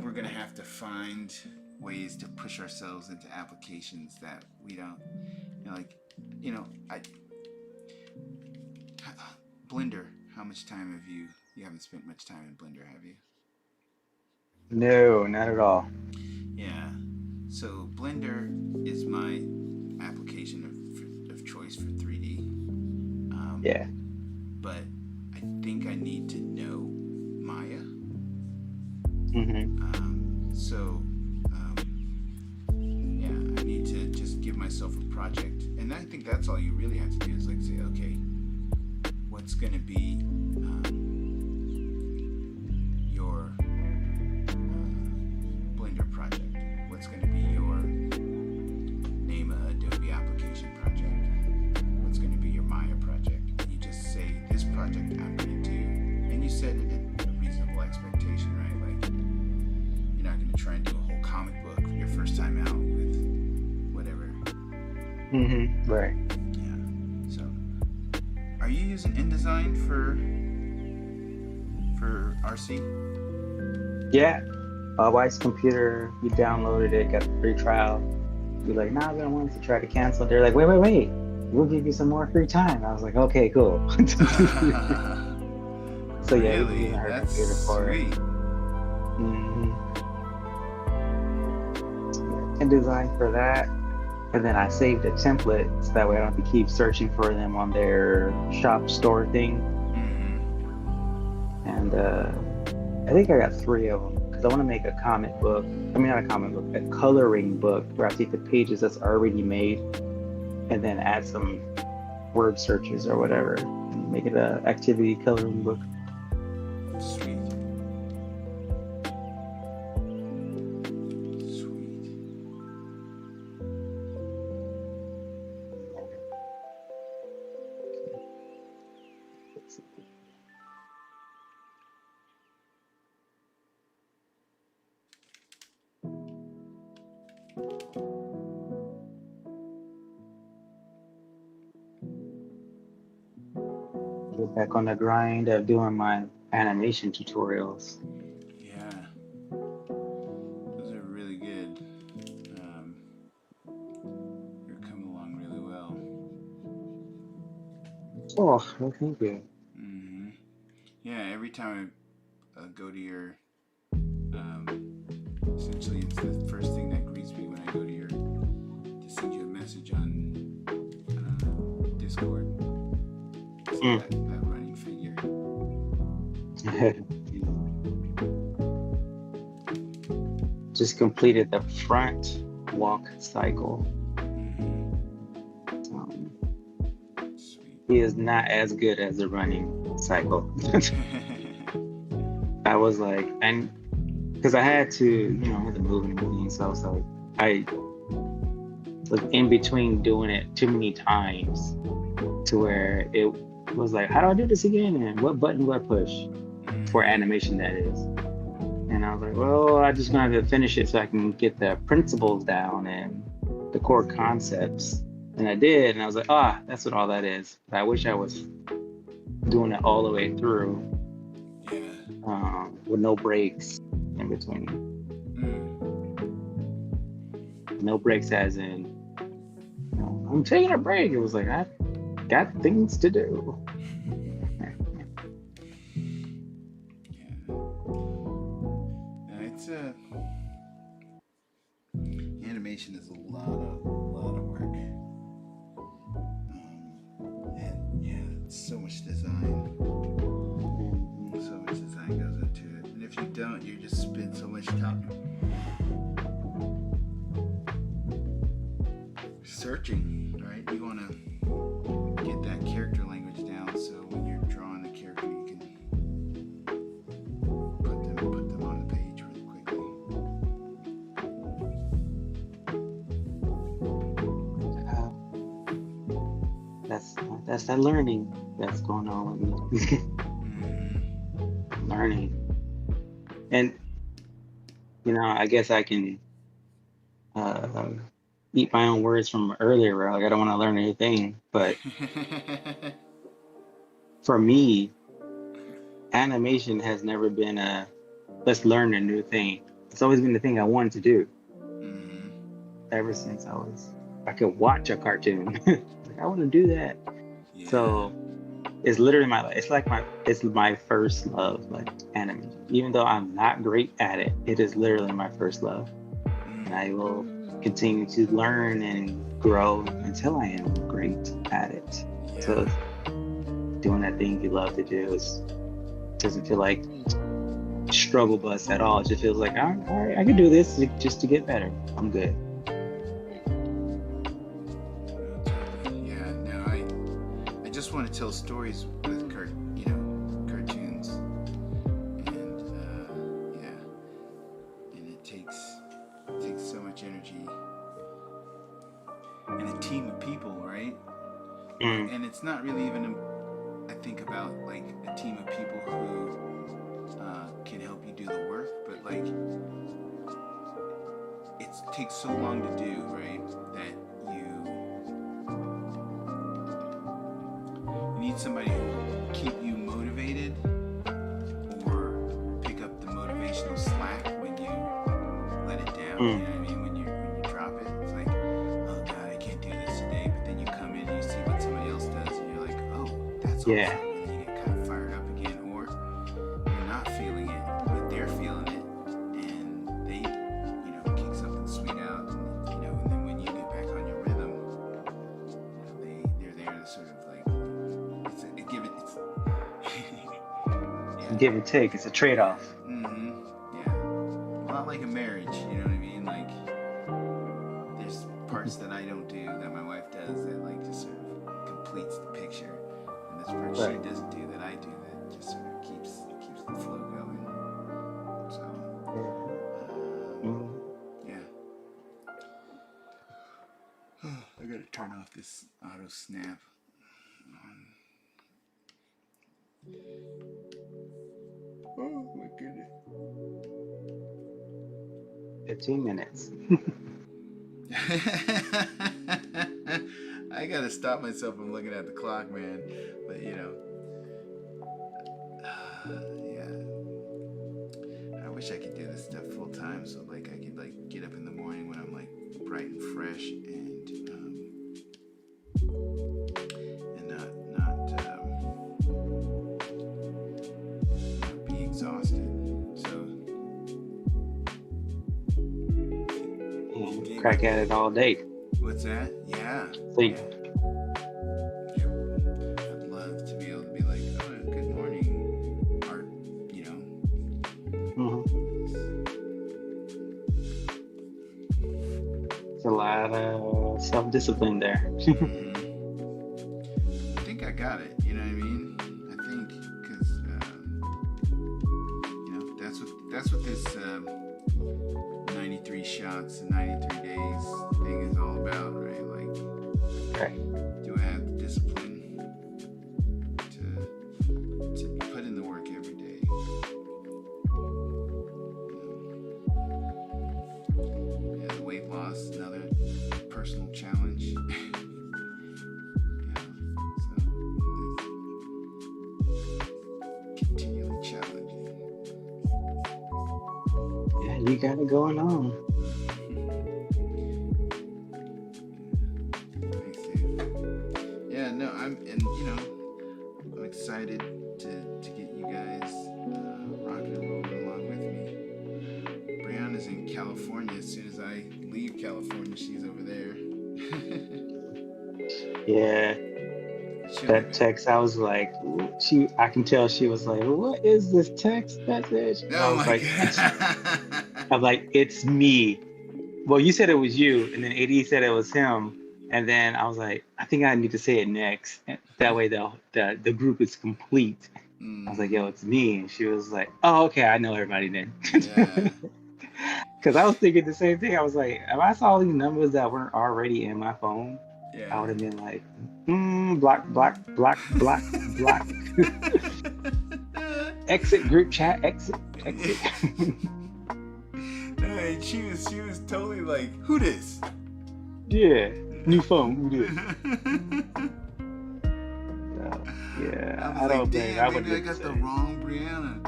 we're gonna have to find ways to push ourselves into applications that we don't, Blender. How much time have you haven't spent much time in Blender, have you? No, not at all. Yeah. So Blender is my application of choice for 3D. Yeah. But I think I need to know Maya. Yeah, I need to just give myself a project, and I think that's all you really have to do is like say, okay, what's going to be your Blender project? What's going to be your name a Adobe application project? What's going to be your Maya project? And you just say, this project I'm going to do, and you set it at a reasonable expectation, right? Like, you're not going to try and do a whole comic book your first time out with whatever. Right. Yeah. So, are you using InDesign for RC? Yeah. My wife's computer, we downloaded it, got a free trial. We're like, nah, we don't want to try to cancel. They're like, wait. We'll give you some more free time. I was like, okay, cool. So yeah, really? That's sweet. InDesign for that. And then I saved a template so that way I don't have to keep searching for them on their shop store thing. And I think I got 3 of them because I want to make a comic book. I mean, not a comic book, a coloring book where I take the pages that's already made and then add some word searches or whatever and make it an activity coloring book. Sweet. Get back on the grind of doing my animation tutorials. Yeah. Those are really good. Oh, well, thank you. Hmm. Yeah, every time I go to your, essentially, it's the first thing that greets me when I go to your to send you a message on Discord. See Mm. that running figure. Just completed the front walk cycle. Hmm. Um, Sweet. he is not as good as the running cycle. I was like, and because I had to, I had to move and everything, so I was like, I was in between doing it too many times to where it was like, how do I do this again? And what button do I push for Hmm. animation, that is? And I was like, well, I just gonna have to finish it so I can get the principles down and the core concepts. And I did, and I was like, that's what all that is. But I wish I was doing it all the way through, Yeah. with no breaks in between. Mm. No breaks, as in, I'm taking a break. It was like, I got things to do. Yeah. It's animation is a lot of work. And yeah, so much design. So much design goes into it. And if you don't, you just spend so much time searching, right? You want to get that character language down so when you're drawing the character, you can put them on the page really quickly. Uh, that's that learning that's going on with me. Mm-hmm. Learning. And I guess I can uh, eat my own words from earlier, where like I don't want to learn anything. But for me, animation has never been a let's learn a new thing. It's always been the thing I wanted to do Mm-hmm. ever since I could watch a cartoon. Like, I want to do that. Yeah. So it's literally it's my first love, like animation. Even though I'm not great at it, it is literally my first love. And I Mm. will continue to learn and grow until I am great at it. Yeah. So doing that thing you love to do doesn't feel like struggle bus at all. It just feels like, all right, I can do this just to get better. I'm good. Totally. Yeah. No, I just want to tell stories with cartoons, and yeah, and it takes so much energy and a team of people, right? Mm, And it's not really even I think about like a team of people who can help you do the work, but like it takes so long to do, right? That you need somebody who will keep you motivated or pick up the motivational slack when you let it down. You mm, know what I mean? When you drop it, it's like, oh god, I can't do this today. But then you come in and you see what somebody else does, and you're like, oh, that's yeah. awesome. And then you get kind of fired up again, or you're not feeling it, but they're feeling it, and they, kick something sweet out, and then when you get back on your rhythm, they're there to sort of like it's a give it. It's yeah, Give and take. It's a trade-off. mm-hmm, yeah, a lot like a marriage. You know what I mean? Like there's parts that I don't do that my wife does that like just sort of completes the picture, and there's parts Right. she doesn't do that I do that just sort of keeps the flow going. So Yeah. Mm. yeah. I gotta turn off this auto snap. Oh my goodness. 15 minutes. I gotta stop myself from looking at the clock, man. But yeah. I wish I could do this stuff full time, so like I could like get up in the morning when I'm like bright and fresh and not exhausted. So crack at it all day. what's that? Yeah. Sleep. Yeah. Yep. I'd love to be able to be like, oh, good morning, Art. You know. It's a lot of self-discipline there. I think I got it. You know what I mean? I think because you know that's what this 93 shots in 93 days thing is all about, right? Like, do I have the discipline to put in the work every day? Yeah, the weight loss, another personal challenge. Continually challenging. Yeah, you got it going on. Thanks, dude. Yeah, no, I'm excited to get you guys rocking and rolling along with me. Brianna's in California. As soon as I leave California, she's over there. Yeah. That text, I was like, I can tell she was like, what is this text message? And I was like, I'm like, it's me. Well, you said it was you, and then AD said it was him, and then I was like, I think I need to say it next. That way the group is complete. I was like, yo, it's me. And she was like, oh, okay, I know everybody then. Yeah. Because I was thinking the same thing. I was like, if I saw these numbers that weren't already in my phone, Yeah. I would have been like, block. Exit group chat, exit. Hey, she was totally like, who this? Yeah, new phone, who this? Yeah, I was like, damn, maybe I got the wrong Brianna.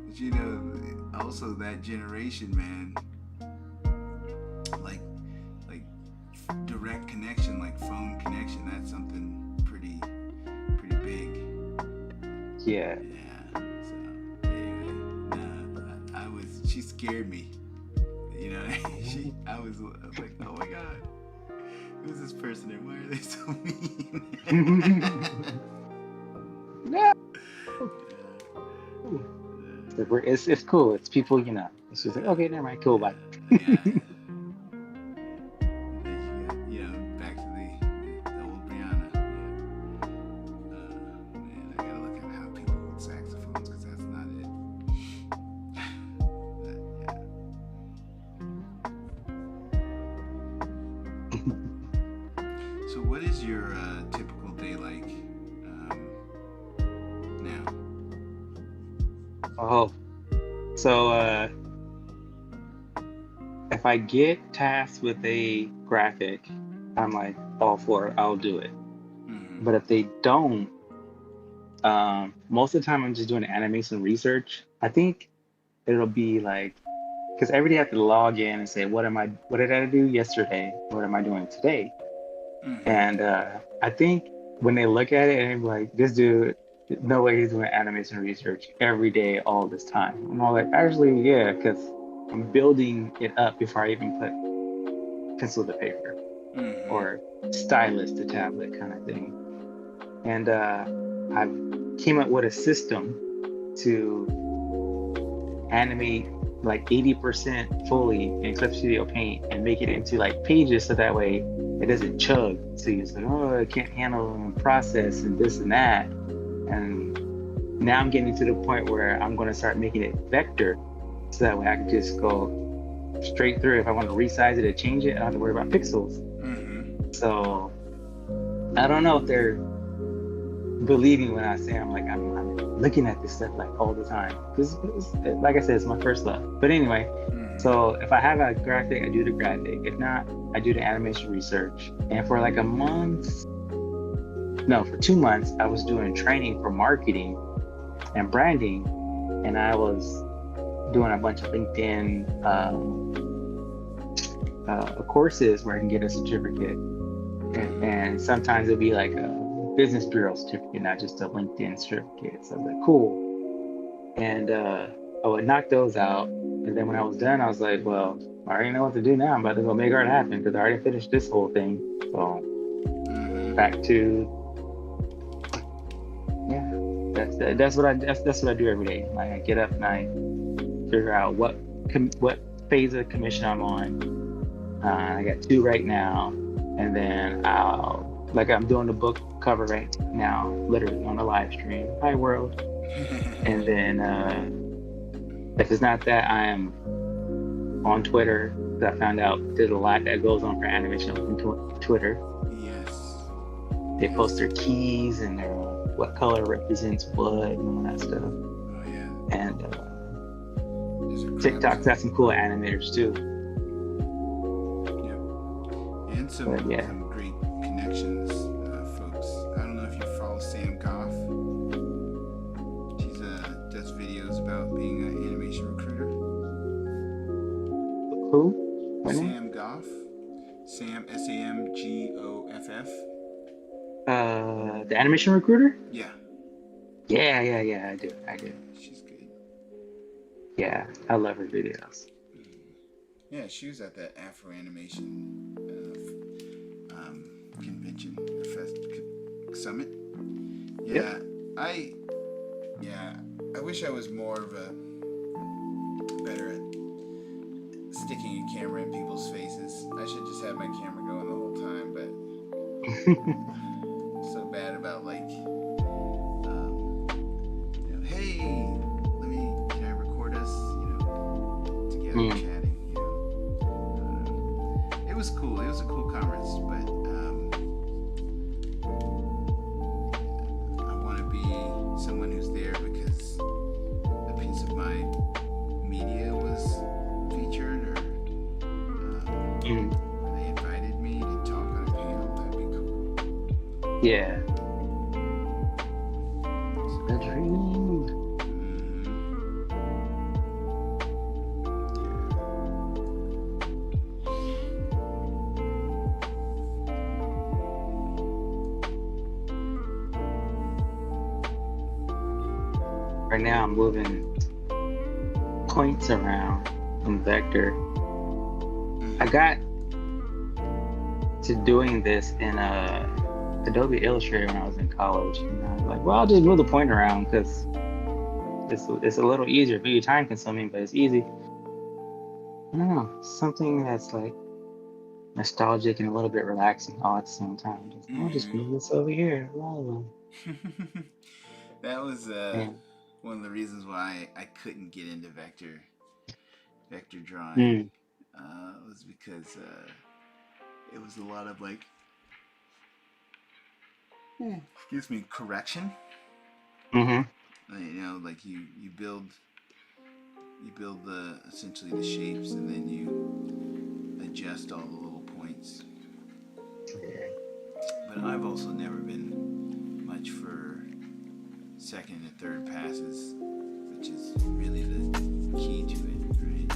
But you know, also that generation, man, like direct connection, like phone connection, that's something pretty big. Yeah. So anyway, she scared me. You know, I was like, oh my God, who's this person and why are they so mean? No. It's cool. It's people, you know. It's just like, okay, never mind, cool, bye. Yeah. Back to the old Brianna. Man, I gotta look at how people hold saxophones because that's not it. So, what is your typical day like now? Oh, so if I get tasked with a graphic, I'm like all for it, I'll do it. Mm-hmm. But if they don't, most of the time I'm just doing animation research. I think it'll be like, because every day I have to log in and say, what did I do yesterday? What am I doing today? Mm-hmm. And I think when they look at it and they're like, this dude, no way he's doing animation research every day, all this time. I'm all like, actually, yeah, because I'm building it up before I even put pencil to paper Mm-hmm. or stylus to tablet kind of thing. And I've came up with a system to animate like 80% fully in Clip Studio Paint and make it into like pages so that way it doesn't chug. So you're like, oh, I can't handle and process and this and that. And now I'm getting to the point where I'm going to start making it vector so that way I can just go straight through. If I want to resize it or change it, I don't have to worry about pixels. Mm-hmm. So I don't know if they're believing when I say I'm looking at this stuff like all the time. Because like I said, it's my first love. But anyway, so if I have a graphic, I do the graphic. If not, I do the animation research. And for like for 2 months, I was doing training for marketing and branding. And I was doing a bunch of LinkedIn courses where I can get a certificate. And sometimes it'd be like a business bureau certificate, not just a LinkedIn certificate. So I was like, cool. And I would knock those out. And then when I was done, I was like, well, I already know what to do now. I'm about to go make art happen because I already finished this whole thing. So back to, yeah, that's what I do every day. Like I get up and I figure out what phase of commission I'm on. I got 2 right now, and then I'm doing the book cover right now, literally on a live stream. Hi world. And then if it's not that, I am on Twitter. I found out there's a lot that goes on for animation on Twitter. Yes. They post their keys and their what color represents what and all that stuff. Oh yeah. And TikTok's got some cool animators too. Yep. And some great connections, folks. I don't know if you follow Sam Goff. She does videos about being an animation recruiter. Who? Sam Goff. Sam, SAMGOFF. The animation recruiter? Yeah. Yeah, I do. She's good. Yeah, I love her videos. Yeah, she was at that Afro Animation convention, summit. Yeah, yep. I wish I was more of better at sticking a camera in people's faces. I should just have my camera going the whole time, but so bad about like, hey, can I record us, together chatting, It was cool. It was a cool conference, but I want to be someone who's there because a piece of my media was featured, or they invited me to talk on a panel. That'd be cool. Yeah. It's a dream. Right now I'm moving points around in Vector. I got to doing this in Adobe Illustrator when I was in college. And I was like, well, I'll just move the point around because it's a little easier. Very time consuming, but it's easy. I don't know, something that's like nostalgic and a little bit relaxing all at the same time. I'll just move this over here. That was one of the reasons why I couldn't get into vector drawing. Was because it was a lot of like, correction. Like you build essentially the shapes, and then you adjust all the little points. But I've also never been much for second and third passes, which is really the key to it, right?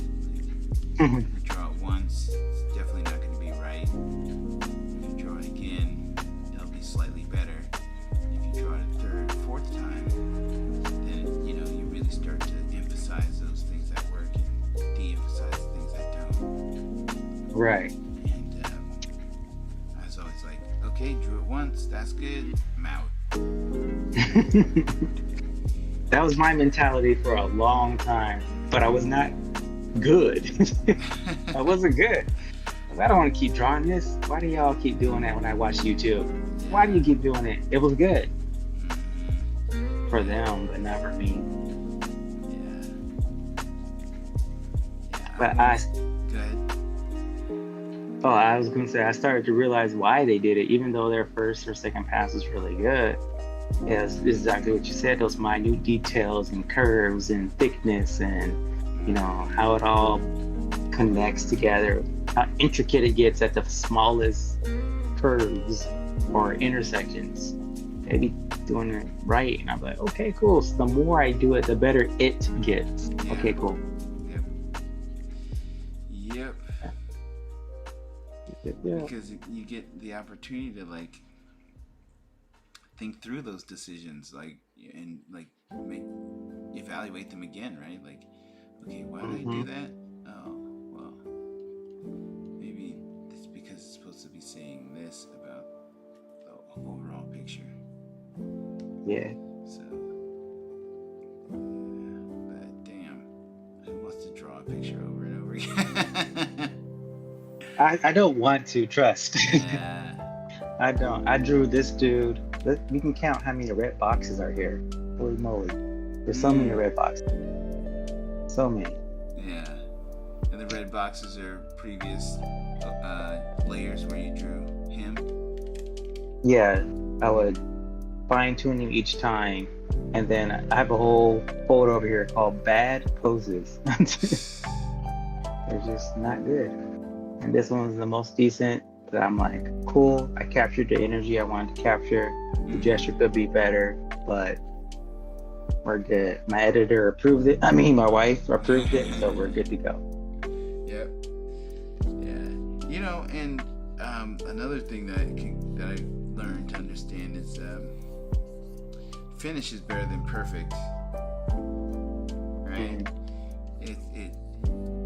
Like, if you draw it once, it's definitely not going to be right. If you draw it again, it'll be slightly better. If you draw it a third, fourth time, then you really start to emphasize those things that work and de-emphasize the things that don't. Right. And I was always like, okay, drew it once, that's good, I'm out. That was my mentality for a long time, but I was not good. I wasn't good. I don't want to keep drawing this. Why do y'all keep doing that when I watch YouTube? Why do you keep doing it? It was good for them, but not for me. But Go ahead. Oh, I was going to say, I started to realize why they did it, even though their first or second pass was really good. It's exactly what you said, those minute details and curves and thickness and, how it all connects together, how intricate it gets at the smallest curves or intersections. They be doing it right. And I'm like, okay, cool. So the more I do it, the better it gets. Yeah. Okay, cool. Yep. Because you get the opportunity to think through those decisions, like, and like make evaluate them again, right? Like, okay, why did I do Mm-hmm. that? Oh, well, maybe it's because it's supposed to be saying this about the overall picture. Yeah. So, but damn, who wants to draw a picture over and over again? I don't want to trust. Yeah. I don't. I drew this dude. We can count how many red boxes are here. Holy moly. There's so many red boxes. So many. Yeah. And the red boxes are previous layers where you drew him. Yeah, I would fine tune him each time. And then I have a whole folder over here called bad poses. They're just not good. And this one's the most decent. That I'm like, cool. I captured the energy I wanted to capture. The gesture could be better, but we're good. My editor approved it. I mean, my wife approved it, so we're good to go. Yep. Yeah. You know, and another thing that I learned to understand is finish is better than perfect. Right?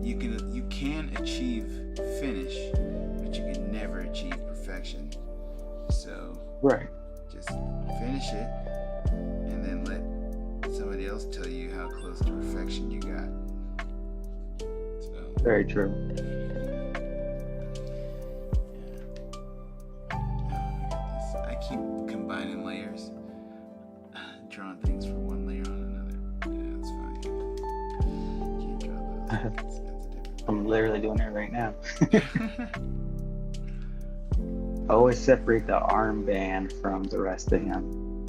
You can achieve finish, but you can never achieve perfection. So Right. just finish it, and then let somebody else tell you how close to perfection you got. So Very true. I keep combining layers, drawing things from one layer on another. Yeah, that's fine. Can't draw those. That's a different I'm literally doing it right now. I always separate the armband from the rest of him.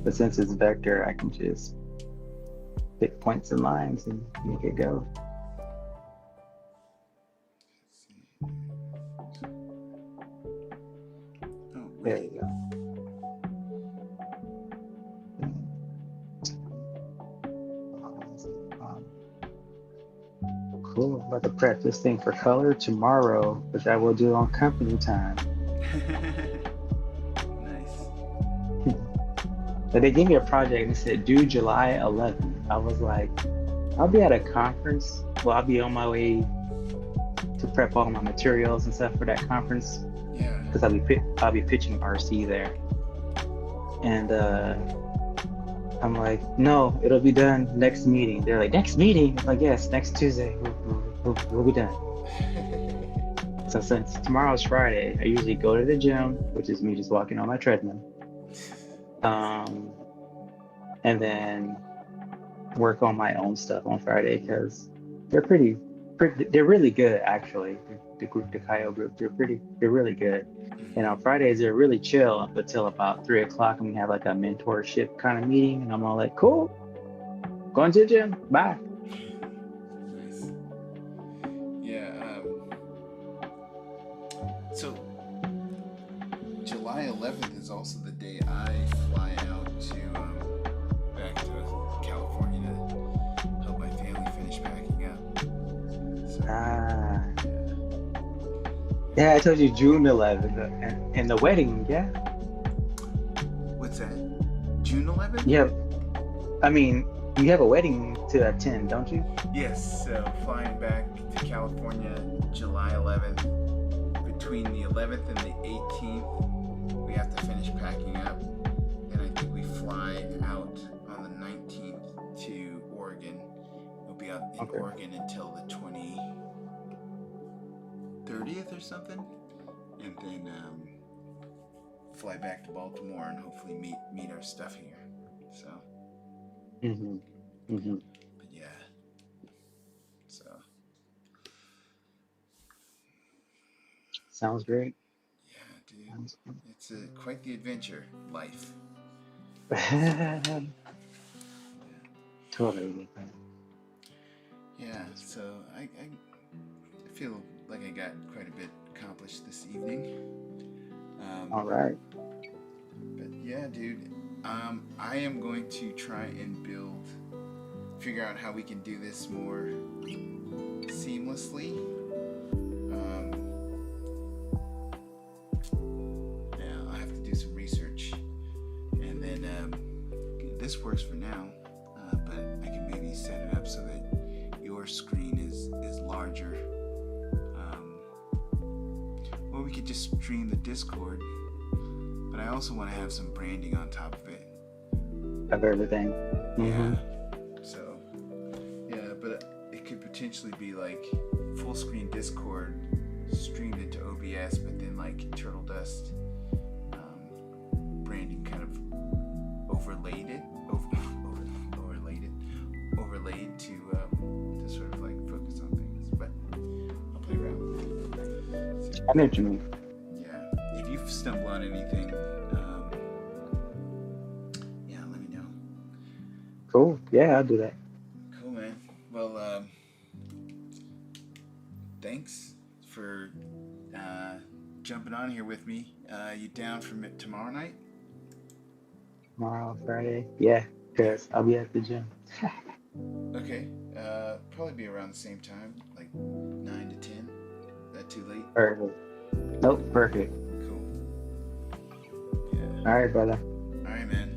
But since it's vector, I can just pick points and lines and make it go. Oh, There you go. Cool. I'm about to prep this thing for color tomorrow, which I will do on company time. Nice. But they gave me a project and it said due July 11th. I was like, I'll be at a conference. Well, I'll be on my way to prep all my materials and stuff for that conference. Yeah. Because I'll be pitching RC there. And I'm like, no, it'll be done next meeting. They're like, next meeting? I'm like, yes, next Tuesday. We'll be done. So since tomorrow's Friday, I usually go to the gym, which is me just walking on my treadmill. And then work on my own stuff on Friday because they're they're really good actually. The Kaio group, they're really good. And on Fridays they're really chill up until about 3 o'clock, and we have like a mentorship kind of meeting, and I'm all like, cool, going to the gym, bye. Nice. Yeah. So July 11th is also the day I fly out to back to California to help my family finish packing up. So, Yeah, I told you June 11th, and the wedding, yeah. What's that? June 11th? Yeah, I mean, you have a wedding to attend, don't you? Yes, so flying back to California July 11th. Between the 11th and the 18th, we have to finish packing up. And I think we fly out on the 19th to Oregon. We'll be out in Oregon until the 30th or something. And then fly back to Baltimore and hopefully meet our stuff here. So. But yeah. So. Sounds great. Yeah, dude. It's quite the adventure, life. Totally. Yeah, so I feel like I got quite a bit accomplished this evening. All right. But yeah, dude, I am going to try and figure out how we can do this more seamlessly. Yeah, this works for now, but I can maybe set it up so that your screen is larger. Or we could just stream the Discord, but I also want to have some branding on top of it. Of everything. Mm-hmm. Yeah. So, yeah, but it could potentially be like full screen Discord streamed into OBS, but then like Turtle Dust branding kind of overlaid to sort of like focus on things. But I'll play around. So, I know what you mean. yeah, if you stumble on anything, yeah, let me know. Cool. Yeah, I'll do that. Cool, man. Well, thanks for jumping on here with me. You down for tomorrow night? Tomorrow, Friday. Yeah, because I'll be at the gym. Okay. Probably be around the same time, like 9 to 10. Is that too late? Perfect. Nope, perfect. Cool. Yeah. All right, brother. All right, man.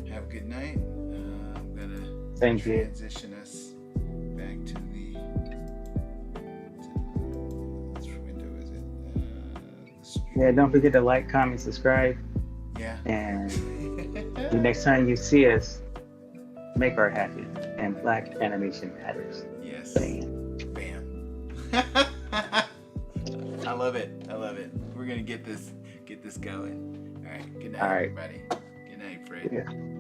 Have a good night. I'm gonna Same to you. transition us back to the which window is it? The stream. Yeah, don't forget to like, comment, subscribe, Yeah. and the next time you see us, make art happen. And Black animation matters. Yes. Bam. Bam. I love it. I love it. We're gonna get this going. All right. Good night, All right. everybody. Good night, Fred. Yeah.